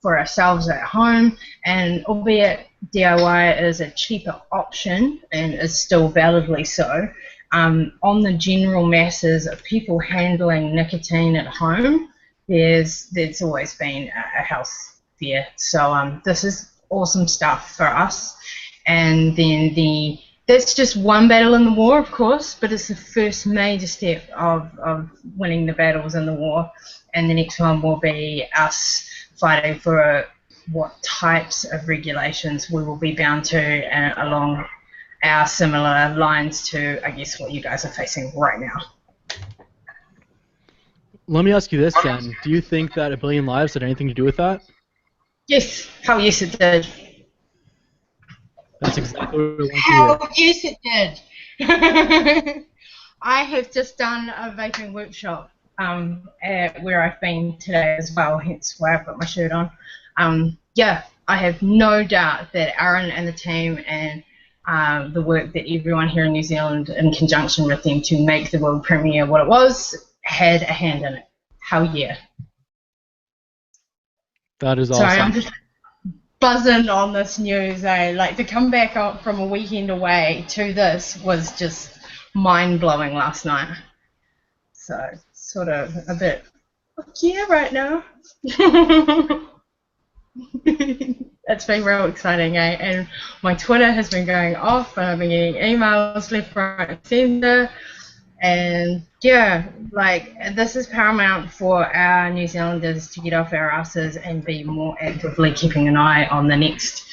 for ourselves at home. And albeit DIY is a cheaper option, and is still validly so, on the general masses of people handling nicotine at home, there's always been a health fear. So this is awesome stuff for us. And then that's just one battle in the war, of course, but it's the first major step of winning the battles in the war. And the next one will be us fighting for what types of regulations we will be bound to along our similar lines to, I guess, what you guys are facing right now. Let me ask you this then. Do you think that 1 billion lives had anything to do with that? Yes. Hell yes, it did. That's exactly what I want to Hell hear. yes, it did. I have just done a vaping workshop at where I've been today as well, hence why I put my shirt on. Yeah, I have no doubt that Aaron and the team and the work that everyone here in New Zealand, in conjunction with them to make the world premiere what it was, had a hand in it. Hell yeah. That is Sorry, awesome. I'm just buzzing on this news. Like, to come back up from a weekend away to this was just mind-blowing last night. So, sort of a bit, yeah, right now. It's been real exciting, eh? And my Twitter has been going off, and I've been getting emails left, right, and centre. And yeah, like, this is paramount for our New Zealanders to get off our asses and be more actively keeping an eye on the next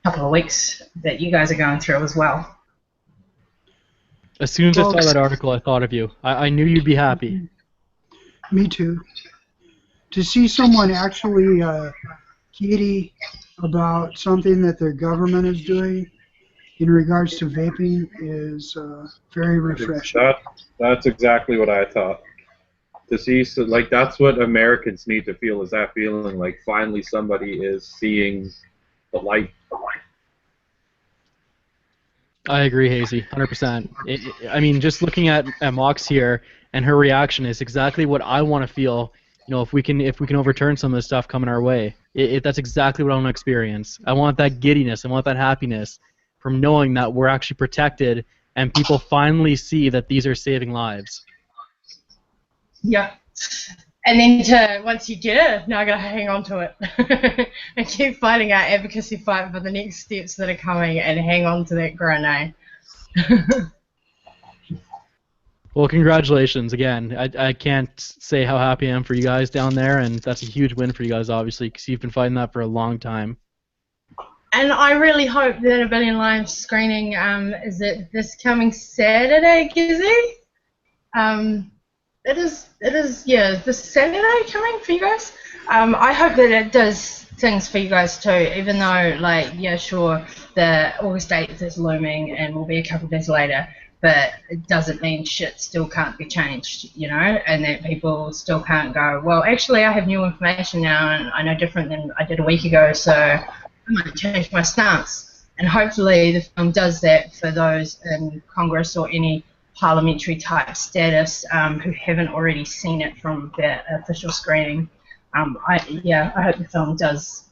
couple of weeks that you guys are going through as well. As soon as I saw that article, I thought of you. I knew you'd be happy. Me too. To see someone actually giddy about something that their government is doing in regards to vaping is very refreshing. That's exactly what I thought. To see, so, like, that's what Americans need to feel, is that feeling like finally somebody is seeing the light. I agree, Hazy, 100%. I mean, just looking at Mox here and her reaction is exactly what I want to feel. You know, if we can overturn some of the stuff coming our way, that's exactly what I want to experience. I want that giddiness. I want that happiness from knowing that we're actually protected and people finally see that these are saving lives. Yeah. And then once you get it, now I gotta hang on to it and keep fighting our advocacy fight for the next steps that are coming and hang on to that grenade. Well, congratulations again. I can't say how happy I am for you guys down there, and that's a huge win for you guys, obviously, because you've been fighting that for a long time. And I really hope that A Billion Lives screening is it this coming Saturday, Gizzy? It is, yeah, this Saturday coming for you guys. I hope that it does things for you guys too, even though, like, yeah, sure, the August 8th is looming and will be a couple of days later, but it doesn't mean shit still can't be changed, you know, and that people still can't go, well, actually, I have new information now and I know different than I did a week ago, so I might change my stance. And hopefully the film does that for those in Congress or any parliamentary type status who haven't already seen it from the official screening. I hope the film does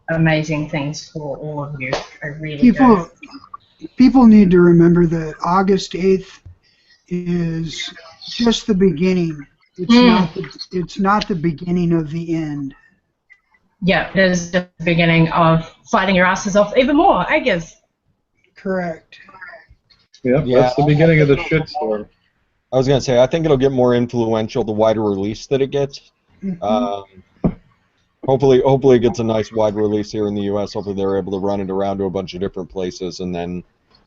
amazing things for all of you. I really do. People need to remember that August 8th is just the beginning. It's not the beginning of the end. Yeah, it is the beginning of fighting your asses off even more, I guess. Correct. Yep, yeah, that's the beginning of the shitstorm. I was gonna say, I think it'll get more influential the wider release that it gets. Hopefully it gets a nice wide release here in the U.S. Hopefully they're able to run it around to a bunch of different places and then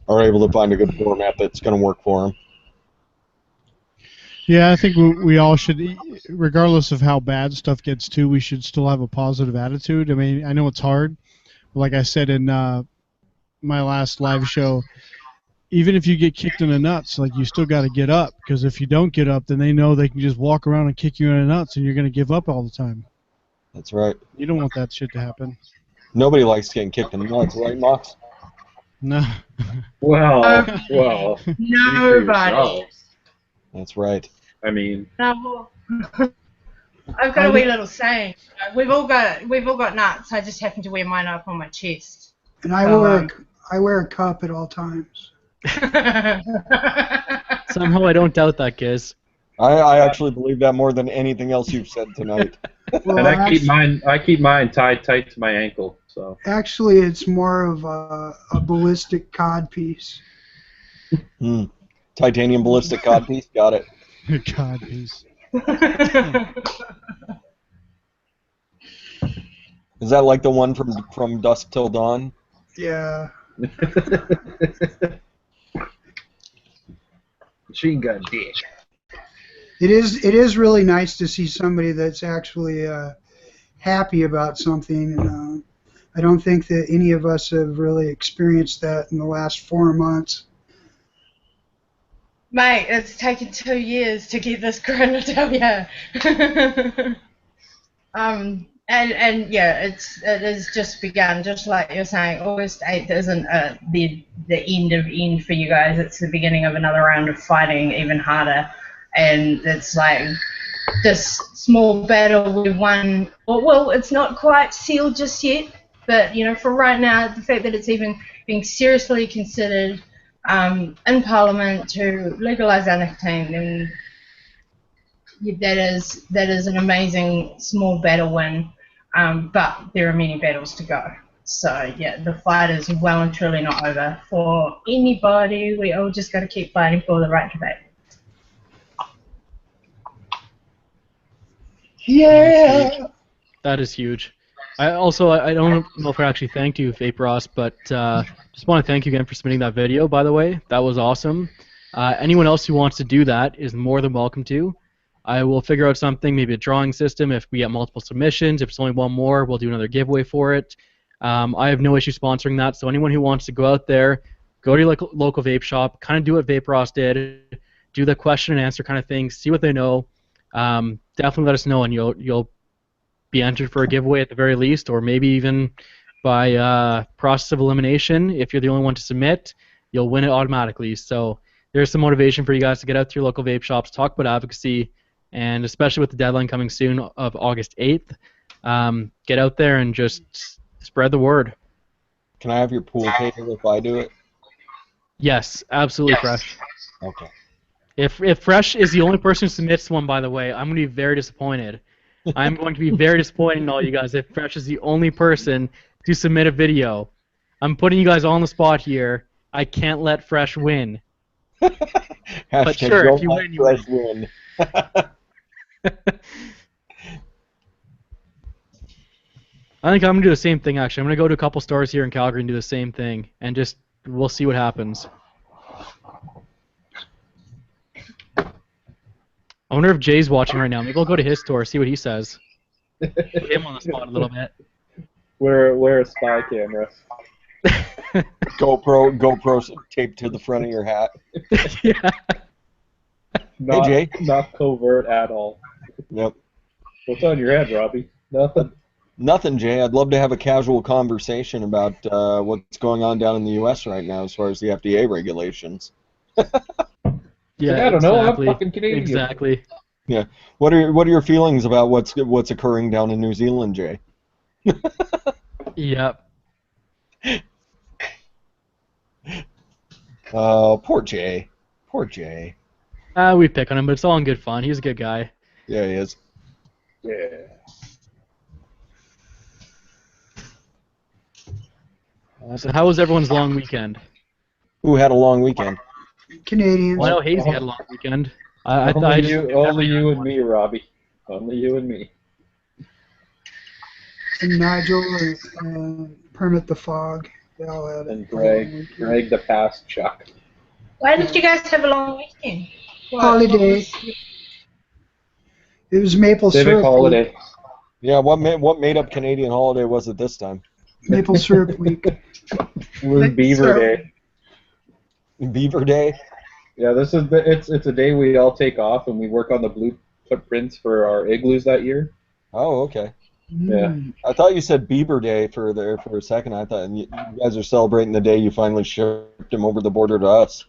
are able to find a good format that's going to work for them. Yeah, I think we all should, regardless of how bad stuff gets too, we should still have a positive attitude. I mean, I know it's hard. But like I said in my last live show, even if you get kicked in the nuts, like, you still got to get up, because if you don't get up, then they know they can just walk around and kick you in the nuts, and you're going to give up all the time. That's right. You don't want that shit to happen. Nobody likes getting kicked in the nuts, right, Mox? No. Well. Nobody. That's right. I mean. No, I've got a wee little saying. We've all got nuts. I just happen to wear mine up on my chest. And I wear a cup at all times. Somehow I don't doubt that, Giz. I actually believe that more than anything else you've said tonight. Well, and I keep mine tied tight to my ankle. So actually, it's more of a ballistic cod piece. Titanium ballistic cod piece. Got it. Cod piece. Is that like the one from Dusk Till Dawn? Yeah. Machine gun dick. It is really nice to see somebody that's actually happy about something. I don't think that any of us have really experienced that in the last 4 months. Mate, it's taken 2 years to get this grin, I tell ya. And yeah, it has just begun. Just like you're saying, August 8th isn't the end of end for you guys. It's the beginning of another round of fighting, even harder. And it's like this small battle we won. Well, it's not quite sealed just yet, but you know, for right now, the fact that it's even being seriously considered in Parliament to legalise our nicotine, then that is an amazing small battle win. But there are many battles to go. So yeah, the fight is well and truly not over for anybody. We all just got to keep fighting for the right to vape. Yeah. That is huge. I don't know if I actually thanked you, Vape Ross, but just want to thank you again for submitting that video. By the way, that was awesome. Anyone else who wants to do that is more than welcome to. I will figure out something, maybe a drawing system. If we get multiple submissions, if it's only one more, we'll do another giveaway for it. I have no issue sponsoring that. So anyone who wants to go out there, go to your local vape shop, kind of do what Vape Ross did, do the question and answer kind of thing, see what they know. Definitely let us know, and you'll be entered for a giveaway at the very least, or maybe even by process of elimination. If you're the only one to submit, you'll win it automatically. So there's some motivation for you guys to get out to your local vape shops, talk about advocacy, and especially with the deadline coming soon of August 8th, get out there and just spread the word. Can I have your pool table if I do it? Yes, absolutely, Fresh. Okay. If Fresh is the only person who submits one, by the way, I'm going to be very disappointed. I'm going to be very disappointed in all you guys if Fresh is the only person to submit a video. I'm putting you guys on the spot here. I can't let Fresh win. But sure, if you win, you win. I think I'm going to do the same thing, actually. I'm going to go to a couple stores here in Calgary and do the same thing, and just we'll see what happens. I wonder if Jay's watching right now. Maybe I'll go to his store, see what he says. Put him on the spot a little bit. Wear a spy camera. GoPro taped to the front of your hat. Yeah. Not, hey, Jay. Not covert at all. Yep. What's on your head, Robbie? Nothing. Nothing, Jay. I'd love to have a casual conversation about what's going on down in the U.S. right now as far as the FDA regulations. Yeah, I don't know. exactly. I'm fucking Canadian. Exactly. Yeah. What are your feelings about what's occurring down in New Zealand, Jay? Yep. Oh, poor Jay. Poor Jay. We pick on him, but it's all in good fun. He's a good guy. Yeah, he is. Yeah. So how was everyone's long weekend? Who had a long weekend? Canadians. Well, I know Hazy had a long weekend. Only you and me, Robbie. Only you and me. And Nigel and Permit the Fog. They all had And a long weekend. Greg the past Chuck. Why did you guys have a long weekend? Holiday. It was maple Civic syrup holiday. week. Yeah, what made up Canadian holiday was it this time? Maple syrup week. It was Beaver Day. Beaver Day? Yeah, it's a day we all take off and we work on the blueprints for our igloos that year. Oh, okay. Yeah. I thought you said Beaver Day for a second. I thought you guys are celebrating the day you finally shipped him over the border to us.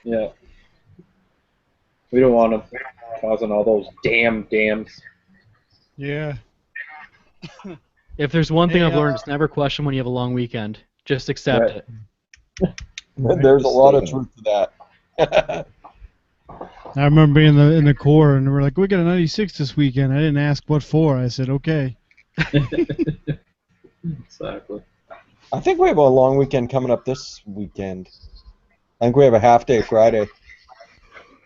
Yeah. We don't want them causing all those damn dams. Yeah. If there's one thing Hey, I've learned, it's never question when you have a long weekend. Just accept Right. it. There's a lot of truth to that. I remember being in the Corps, and they were like, "We got a 96 this weekend." I didn't ask what for. I said, "Okay." Exactly. I think we have a long weekend coming up this weekend. I think we have a half-day Friday.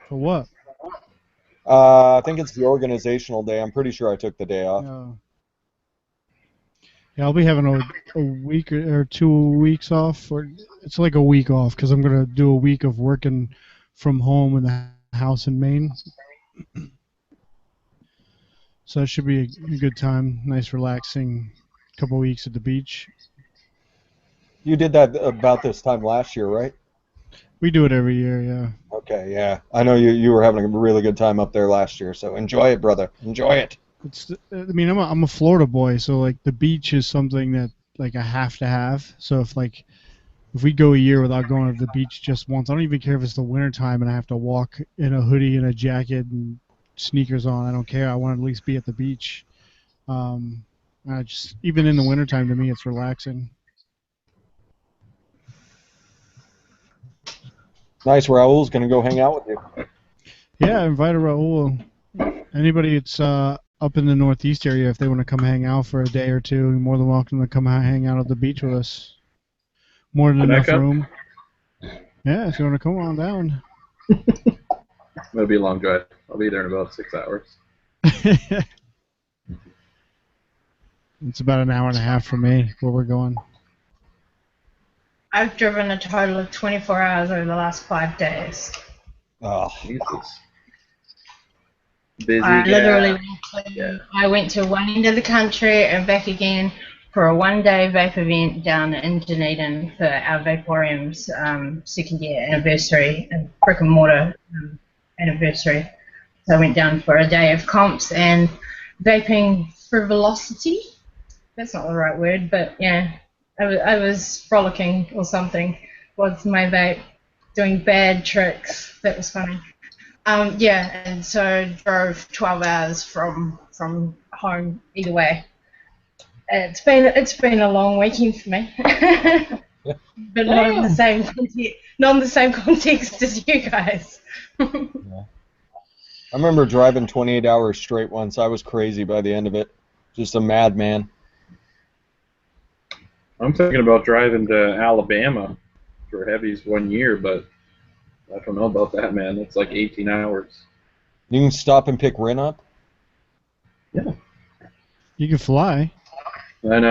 For what? I think it's the organizational day. I'm pretty sure I took the day off. Yeah, I'll be having a week or 2 weeks off, or it's like a week off because I'm gonna do a week of working from home in the house in Maine. So it should be a good time, nice relaxing couple weeks at the beach. You did that about this time last year, right? We do it every year, yeah. Okay, yeah. I know you were having a really good time up there last year, so enjoy it, brother. Enjoy it. I mean, I'm a Florida boy, so like the beach is something that like I have to have. So if we go a year without going to the beach just once, I don't even care if it's the winter time and I have to walk in a hoodie and a jacket and sneakers on. I don't care. I want to at least be at the beach. Even in the wintertime, to me, it's relaxing. Nice. Raul's gonna go hang out with you. Yeah, I invited Raul. Anybody that's up in the Northeast area, if they want to come hang out for a day or two, you're more than welcome to come hang out at the beach with us. More than enough room. Yeah, if you want to come on down. It'll be a long drive. I'll be there in about 6 hours. It's about an hour and a half from me where we're going. I've driven a total of 24 hours over the last 5 days. Oh, Jesus. Busy I guy. literally Yeah. I went to one end of the country and back again for a one-day vape event down in Dunedin for our Vaporium's second year anniversary and brick and mortar anniversary. So I went down for a day of comps and vaping frivolity. That's not the right word, but yeah, I was frolicking or something with my vape, doing bad tricks. That was funny. Yeah, and so drove 12 hours from home either way. It's been a long weekend for me, but not in the same context as you guys. yeah. I remember driving 28 hours straight once. I was crazy by the end of it. Just a madman. I'm thinking about driving to Alabama for heavies 1 year, but I don't know about that, man. It's like 18 hours. You can stop and pick Rin up? Yeah. You can fly. And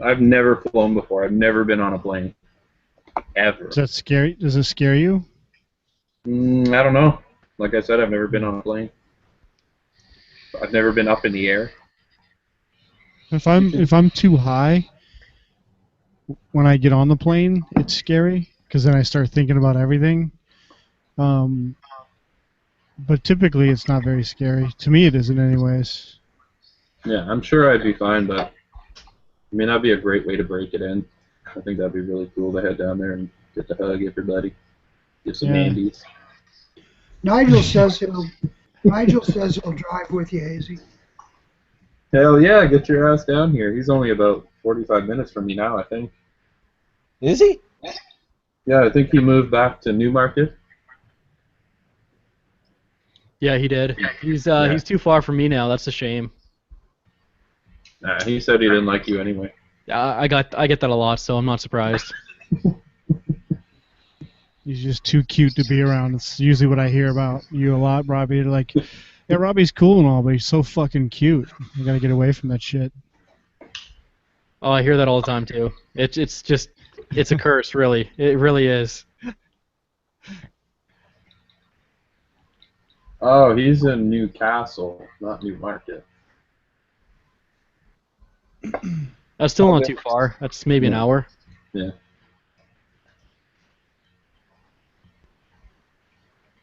I've never flown before. I've never been on a plane. Ever. Is that scary? Does it scare you? I don't know. Like I said, I've never been on a plane. I've never been up in the air. If I'm too high when I get on the plane, it's scary because then I start thinking about everything. But typically, it's not very scary. To me, it isn't, anyways. Yeah, I'm sure I'd be fine, but I mean, that'd be a great way to break it in. I think that'd be really cool to head down there and get to hug everybody, give some mandies. Nigel says he'll drive with you, Hazy. Hell yeah, get your ass down here. He's only about 45 minutes from me now, I think. Is he? Yeah, I think he moved back to Newmarket. Yeah, he did. He's too far from me now. That's a shame. Nah, he said he didn't like you anyway. I get that a lot, so I'm not surprised. He's just too cute to be around. It's usually what I hear about you a lot, Robbie. Like, yeah, Robbie's cool and all, but he's so fucking cute. You gotta get away from that shit. Oh, I hear that all the time too. It's a curse, really. It really is. Oh, he's in Newcastle, not Newmarket. That's still not too far. That's maybe an hour. Yeah.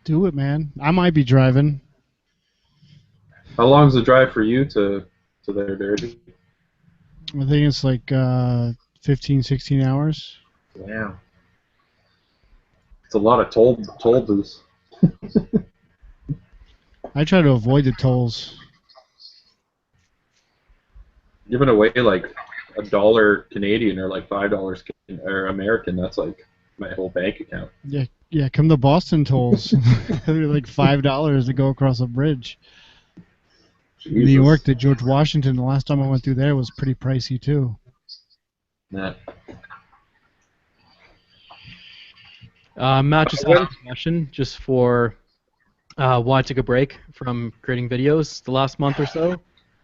Do it, man. I might be driving. How long's the drive for you to there, Derby? I think it's like 15, 16 hours. Damn. It's a lot of toll booths. I try to avoid the tolls. Giving away like $1 Canadian or like $5 or American, that's like my whole bank account. Yeah, come to Boston tolls. They're like $5 to go across a bridge. Jesus. New York to George Washington, the last time I went through there was pretty pricey too. Yeah. Matt just asked a question just for why I took a break from creating videos the last month or so.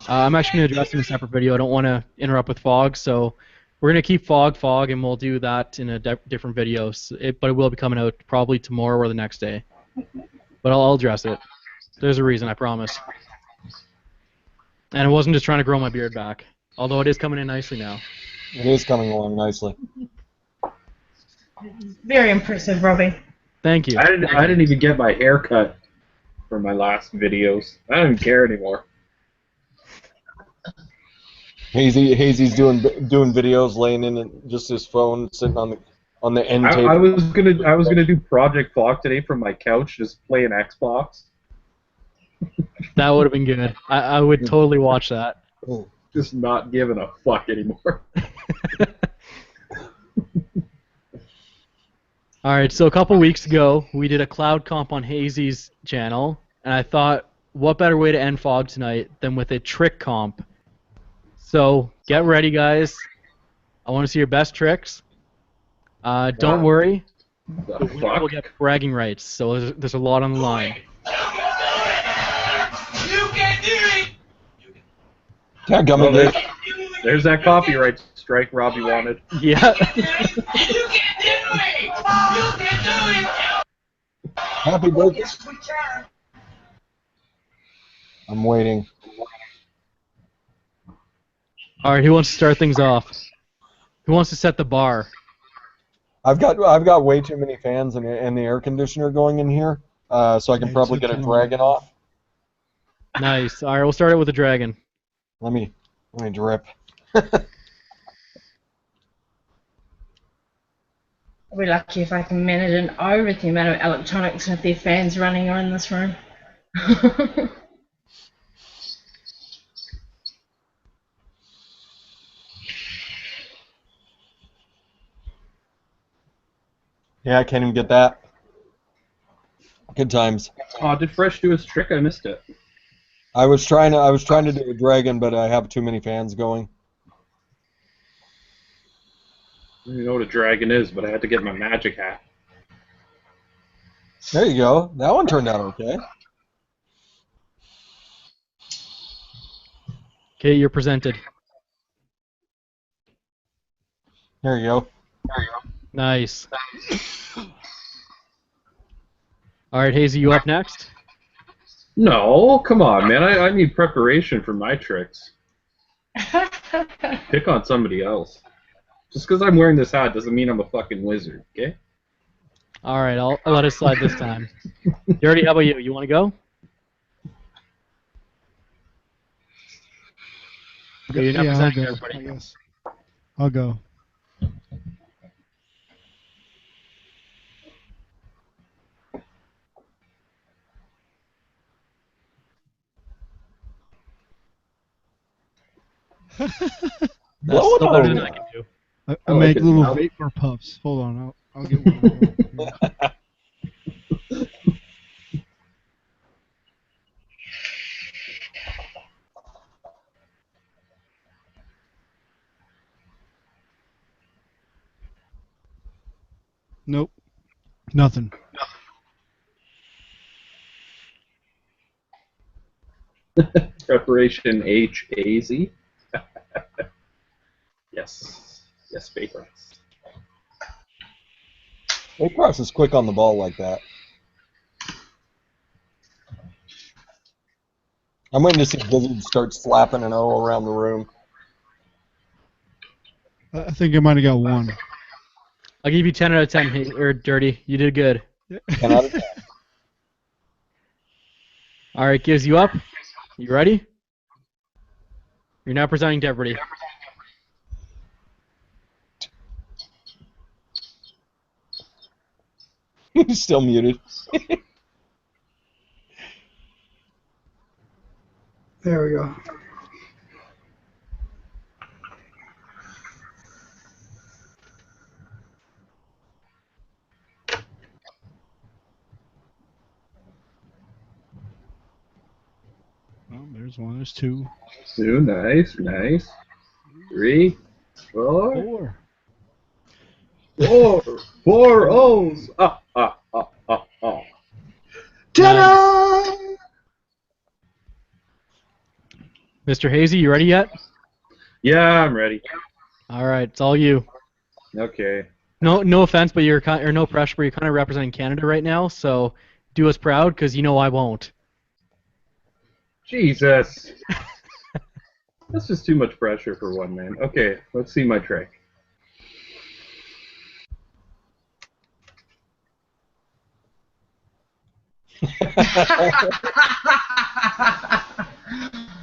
I'm actually going to address in a separate video. I don't want to interrupt with FOG, so we're going to keep FOG, and we'll do that in a different video. But it will be coming out probably tomorrow or the next day. But I'll address it. There's a reason, I promise. And I wasn't just trying to grow my beard back, although it is coming in nicely now. It is coming along nicely. Very impressive, Robbie. Thank you. I didn't even get my hair cut for my last videos. I don't even care anymore. Hazy's doing videos, laying in just his phone, sitting on the end table. I was gonna do Project F.O.G today from my couch, just playing Xbox. That would have been good. I would totally watch that. Just not giving a fuck anymore. Alright, so a couple weeks ago, we did a cloud comp on Hazy's channel, and I thought, what better way to end FOG tonight than with a trick comp? So, get ready, guys. I want to see your best tricks. Don't worry. The winner will get bragging rights, so there's a lot on the line. Yeah, gummy. There's that copyright strike Robbie wanted. Yeah. Happy birthday. I'm waiting. All right, who wants to start things off? Who wants to set the bar? I've got way too many fans and the air conditioner going in here, so I can probably get a dragon off. Nice. All right, we'll start it with a dragon. Let me drip. I'll be lucky if I can manage an O with the amount of electronics with their fans running around this room. Yeah, I can't even get that. Good times. Oh, did Fresh do his trick? I missed it. I was trying to do a dragon, but I have too many fans going. I don't even know what a dragon is, but I had to get my magic hat. There you go. That one turned out okay. Okay, you're presented. There you go. Nice. All right, Hazy, you up next? No, come on, man. I need preparation for my tricks. Pick on somebody else. Just because I'm wearing this hat doesn't mean I'm a fucking wizard, okay? All right, I'll let it slide this time. Dirty, how about you? You want to go? Okay, you're not Yeah, I'll presenting go. everybody. I guess. I'll go. That's Blow it still better than over. I can do. I like make his little mouth. vapor puffs. Hold on, I'll get one. Nope, nothing. Preparation HAZ. Yes. Yes, Vapor. Vapecross is quick on the ball like that. I'm waiting to see Blizzard start slapping an O around the room. I think I might have got one. I'll give you 10 out of 10, or Dirty. You did good. 10 out of 10. All right, Gives, you up? You ready? You're now presenting to everybody. He's still muted. There we go. Oh, there's one. There's two. Two, nice, nice. 3, 4. Four. Four O's. Ah, ah, ah, ah, ah. Ta-da! Mr. Hazy, you ready yet? Yeah, I'm ready. All right, it's all you. Okay. No offense, but or no pressure, but you're kind of representing Canada right now, so do us proud, because you know I won't. Jesus. That's just too much pressure for one man. Okay, let's see my trick.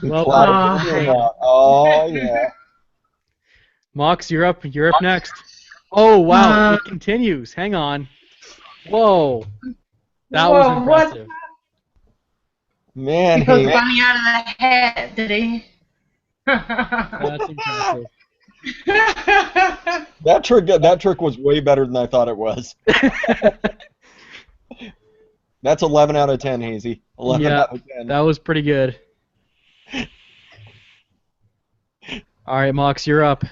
Well, Oh, yeah. Mox, you're up. You're up next. Oh wow, it continues. Hang on. Whoa, that was Whoa, impressive. Man, He put he, bunny out of the hat, did he? That's impressive. that trick was way better than I thought it was. That's 11 out of 10, Hazy. 11 Yeah, out of 10. that was pretty good. All right, Mox, you're up.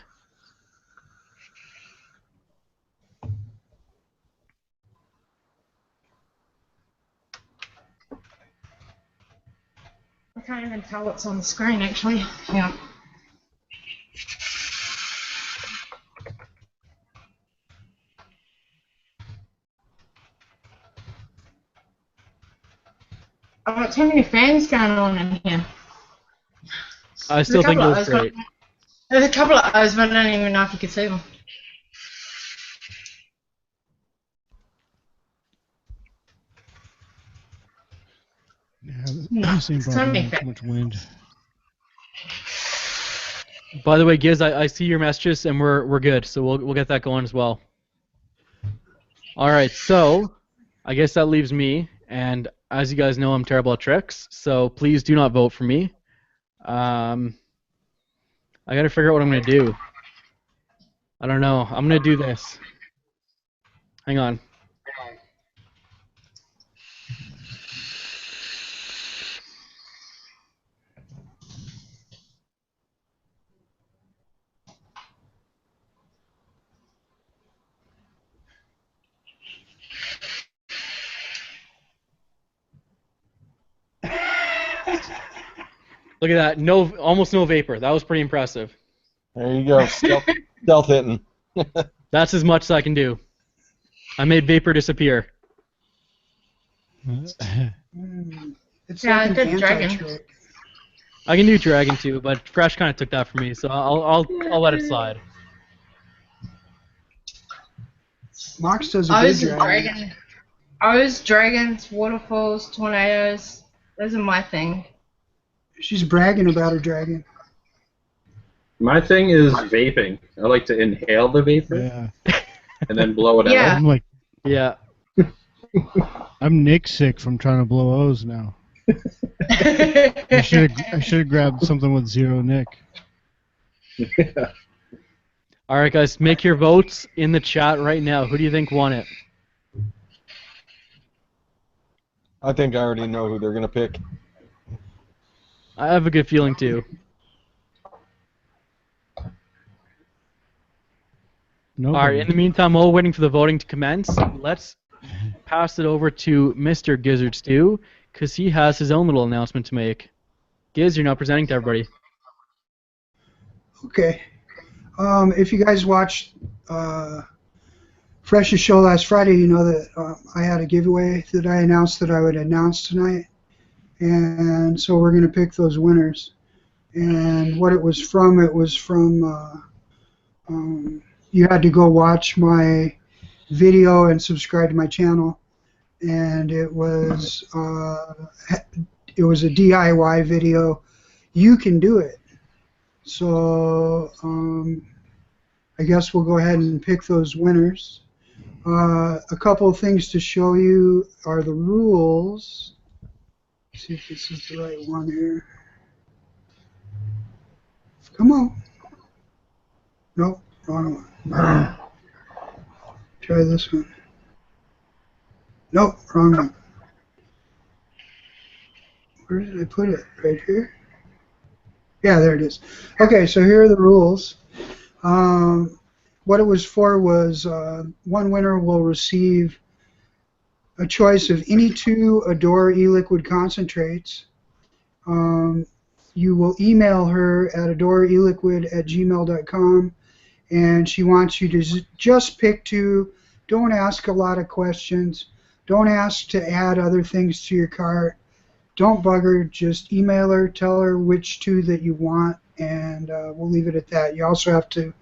I can't even tell what's on the screen, actually. Yeah. too many fans going on in here. I still think it was great. There's a couple of O's, but I don't even know if you could see them. Yeah, same problem. Too much wind. By the way, Giz, I see your messages, and we're good, so we'll get that going as well. All right, so I guess that leaves me, and as you guys know, I'm terrible at tricks, so please do not vote for me. I gotta figure out what I'm gonna do. I don't know. I'm gonna do this. Hang on. Look at that. No, almost no vapor. That was pretty impressive. There you go. Stealth hitting. That's as much as I can do. I made vapor disappear. It's Yeah, like I did an dragon. anti-trick. I can do dragon too, but Fresh kind of took that from me, so I'll let it slide. Mox does a good dragon. dragon. O's, dragons, waterfalls, tornadoes. Those are my thing. She's bragging about her dragon. My thing is vaping. I like to inhale the vapor Yeah. and then blow it Yeah. out. I'm like, Yeah. I'm Nick sick from trying to blow O's now. I should have grabbed something with 0 Nick. All right, guys, make your votes in the chat right now. Who do you think won it? I think I already know who they're gonna pick. I have a good feeling too. No. All right. In the meantime, while we're waiting for the voting to commence, let's pass it over to Mr. Gizzard Stew, because he has his own little announcement to make. Giz, you're now presenting to everybody. Okay. If you guys watched Fresh's show last Friday, you know that I had a giveaway that I announced that I would announce tonight. And so we're going to pick those winners. And what it was from you had to go watch my video and subscribe to my channel. And it was a DIY video. You can do it. So I guess we'll go ahead and pick those winners. A couple of things to show you are the rules. Let's see if this is the right one here. Come on. Nope, wrong one. Try this one. Nope, wrong one. Where did I put it? Right here? Yeah, there it is. Okay, so here are the rules. What it was for was one winner will receive a choice of any 2 Adore e-liquid concentrates. You will email her at adoreeliquid@gmail.com, and she wants you to just pick 2. Don't ask a lot of questions. Don't ask to add other things to your cart. Don't bug her. Just email her, tell her which 2 that you want, and we'll leave it at that. You also have to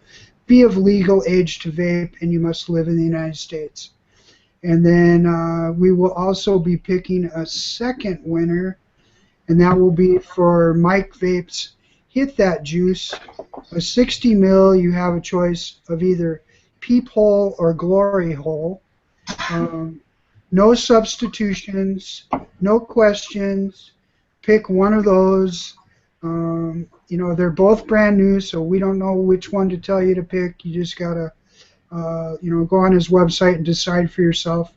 be of legal age to vape, and you must live in the United States. And then we will also be picking a second winner, and that will be for Mike Vapes Hit That Juice. A 60 mil, you have a choice of either Peephole or Glory Hole. No substitutions, no questions. Pick one of those. You know, they're both brand new, so we don't know which one to tell you to pick. You just gotta, you know, go on his website and decide for yourself.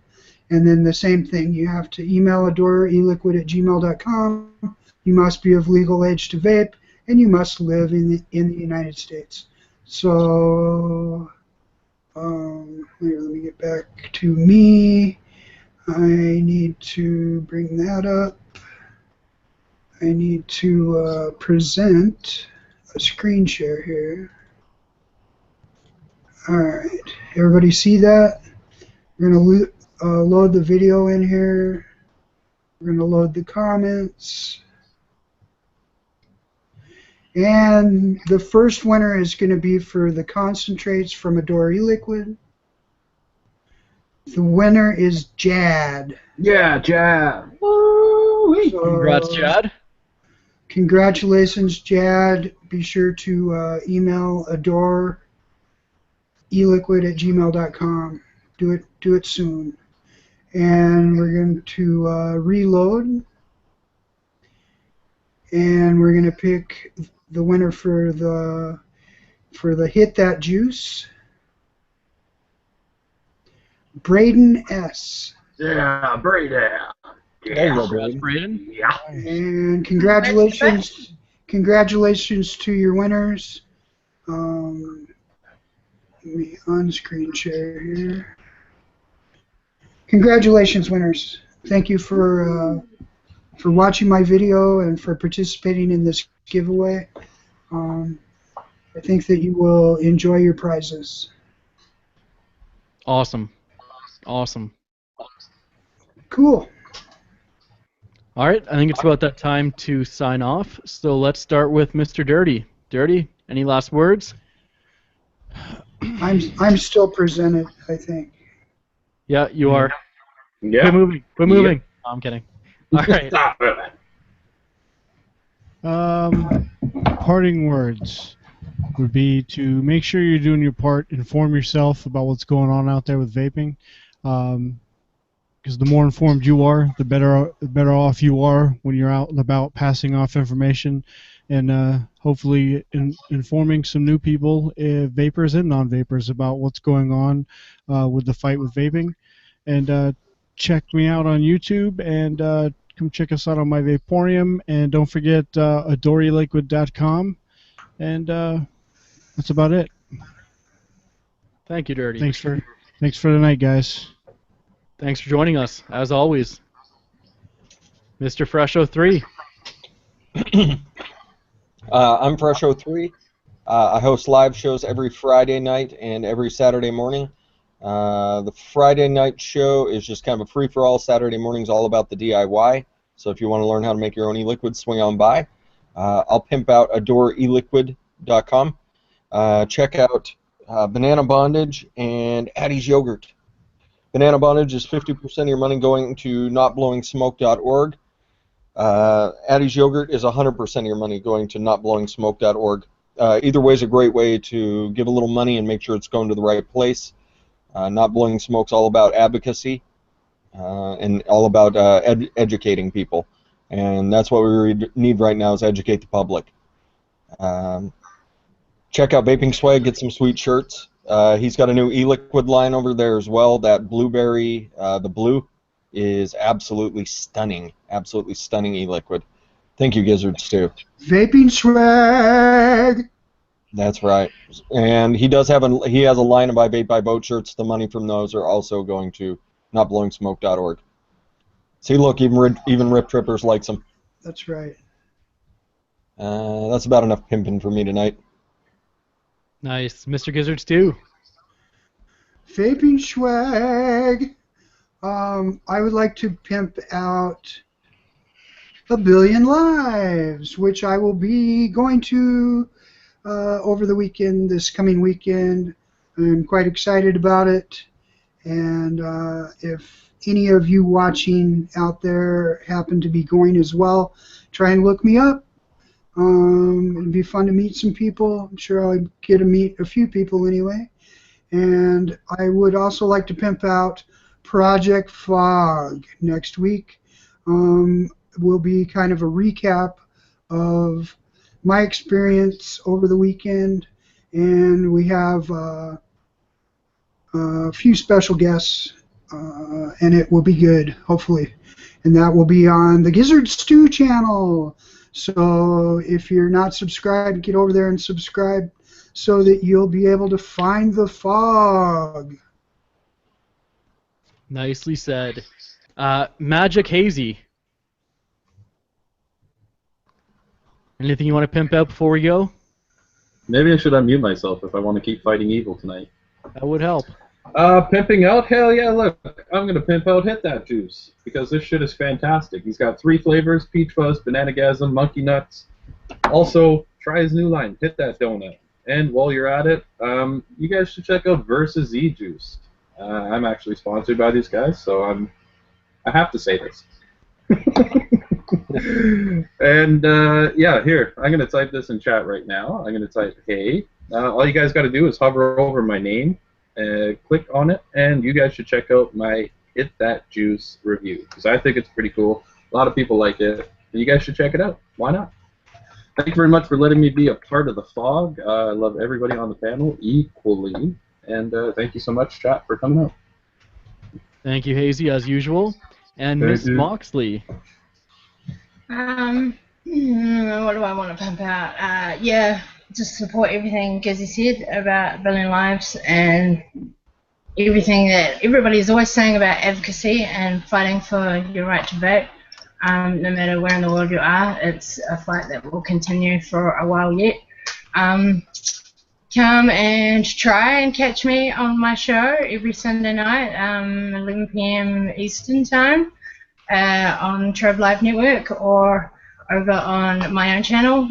And then the same thing, you have to email adoreeliquid@gmail.com. You must be of legal age to vape, and you must live in the United States. So, here, let me get back to me. I need to bring that up. I need to present a screen share here. Alright, everybody see that? We're going to load the video in here. We're going to load the comments. And the first winner is going to be for the concentrates from Adore E-Liquid. The winner is Jad. Yeah, Jad. Woo-wee. Congrats, Chad. Congratulations, Jad. Be sure to email adoreeliquid@gmail.com. Do it soon. And we're going to reload. And we're going to pick the winner for the Hit That Juice. Braden S. Yeah, Brady. There you go, Congrats, Braden. Braden. Yeah. And congratulations to your winners. Let me on-screen share here. Congratulations, winners. Thank you for watching my video and for participating in this giveaway. I think that you will enjoy your prizes. Awesome. Awesome. Cool. All right, I think it's about that time to sign off. So let's start with Mr. Dirty. Dirty, any last words? I'm still presented, I think. Yeah, you are. Yeah. Quit moving. Quit moving. No, I'm kidding. All right. Stop it. Parting words would be to make sure you're doing your part, inform yourself about what's going on out there with vaping, because the more informed you are, the better off you are when you're out and about passing off information, and hopefully informing some new people, vapors and non-vapors, about what's going on with the fight with vaping. And check me out on YouTube, and come check us out on my Vaporium, and don't forget adoreeliquid.com. And that's about it. Thank you, Dirty. Thanks for the night, guys. Thanks for joining us, as always. Mr. Fresh03. I'm Fresh03. I host live shows every Friday night and every Saturday morning. The Friday night show is just kind of a free-for-all. Saturday morning's all about the DIY. So if you want to learn how to make your own e-liquid, swing on by. I'll pimp out adoreeliquid.com. Check out Banana Bondage and Addie's Yogurt. Banana Bondage is 50% of your money going to notblowingsmoke.org. Addie's Yogurt is 100% of your money going to notblowingsmoke.org. Either way is a great way to give a little money and make sure it's going to the right place. Not Blowing Smoke's all about advocacy and all about educating people. And that's what we need right now, is educate the public. Check out Vaping Swag, get some sweet shirts. He's got a new e-liquid line over there as well. That blueberry, the blue, is absolutely stunning e-liquid. Thank you, Gizzards, too. Vaping Swag. That's right. And he has a line of I Vape by Boat shirts. The money from those are also going to notblowingsmoke.org. See, look, even Rip Trippers likes them. That's right. That's about enough pimping for me tonight. Nice. Mr. Gizzards, too. Vaping Swag. I would like to pimp out A Billion Lives, which I will be going to over the weekend, this coming weekend. I'm quite excited about it. And if any of you watching out there happen to be going as well, try and look me up. It'd be fun to meet some people. I'm sure I'll get to meet a few people anyway. And I would also like to pimp out Project F.O.G next week. Will be kind of a recap of my experience over the weekend, and we have a few special guests, and it will be good, hopefully. And that will be on the Gizzard Stew channel. So if you're not subscribed, get over there and subscribe so that you'll be able to find the fog. Nicely said. Magic Hazy. Anything you want to pimp out before we go? Maybe I should unmute myself if I want to keep fighting evil tonight. That would help. Pimping out? Hell yeah, look. I'm going to pimp out Hit That Juice because this shit is fantastic. He's got 3 flavors, Peach Fuzz, Banana Gasm, Monkey Nuts. Also, try his new line, Hit That Donut. And while you're at it, you guys should check out Versus Z Juice. I'm actually sponsored by these guys, so I have to say this. And yeah, here, I'm going to type this in chat right now. I'm going to type, hey. All you guys got to do is hover over my name, click on it, and you guys should check out my Hit That Juice review, because I think it's pretty cool. A lot of people like it, and you guys should check it out. Why not? Thank you very much for letting me be a part of the FOG. I love everybody on the panel equally, and thank you so much, chat, for coming out. Thank you, Hazy, as usual. And Thank Miss you. Moxley. What do I want to pump out? Yeah, just support everything Gizzy said about Billion Lives and everything that everybody's always saying about advocacy and fighting for your right to vote. No matter where in the world you are, it's a fight that will continue for a while yet. Come and try and catch me on my show every Sunday night, 11 p.m. Eastern Time, on Trove Live Network or over on my own channel.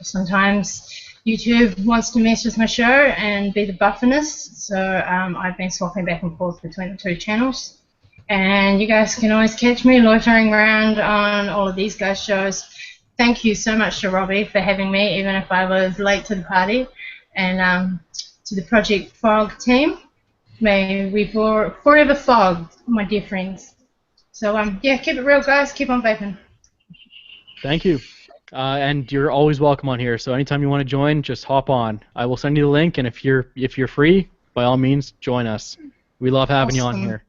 Sometimes YouTube wants to mess with my show and be the buffiness, so I've been swapping back and forth between the 2 channels. And you guys can always catch me loitering around on all of these guys' shows. Thank you so much to Robbie for having me, even if I was late to the party. And to the Project F.O.G team, may we forever fog, my dear friends. So yeah, keep it real, guys. Keep on vaping. Thank you. And you're always welcome on here, so anytime you want to join, just hop on. I will send you the link, and if you're free, by all means, join us. We love having you on Awesome. here.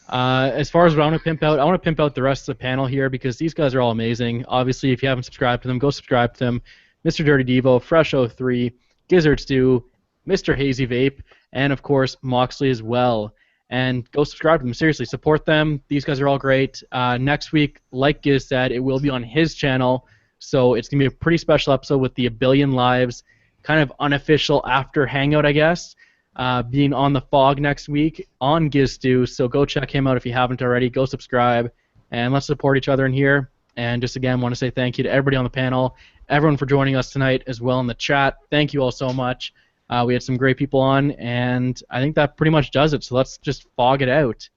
As far as what I want to pimp out, I want to pimp out the rest of the panel here because these guys are all amazing. Obviously, if you haven't subscribed to them, go subscribe to them. Mr. Dirty Devo, Fresh03, Gizzard Stew, Mr. Hazy Vape, and of course Moxley as well. And go subscribe to them. Seriously, support them. These guys are all great. Next week, like Giz said, it will be on his channel, so it's gonna be a pretty special episode with the A Billion Lives, kind of unofficial after hangout, I guess. Being on the FOG next week on Gizstu, so go check him out if you haven't already. Go subscribe, and let's support each other in here. And just again, want to say thank you to everybody on the panel, everyone for joining us tonight as well in the chat. Thank you all so much. We had some great people on, and I think that pretty much does it. So let's just fog it out.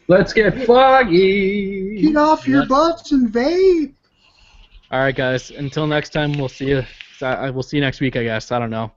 Let's get foggy! Get off your butts and vape. All right, guys. Until next time, we'll see you. We'll see you next week, I guess. I don't know.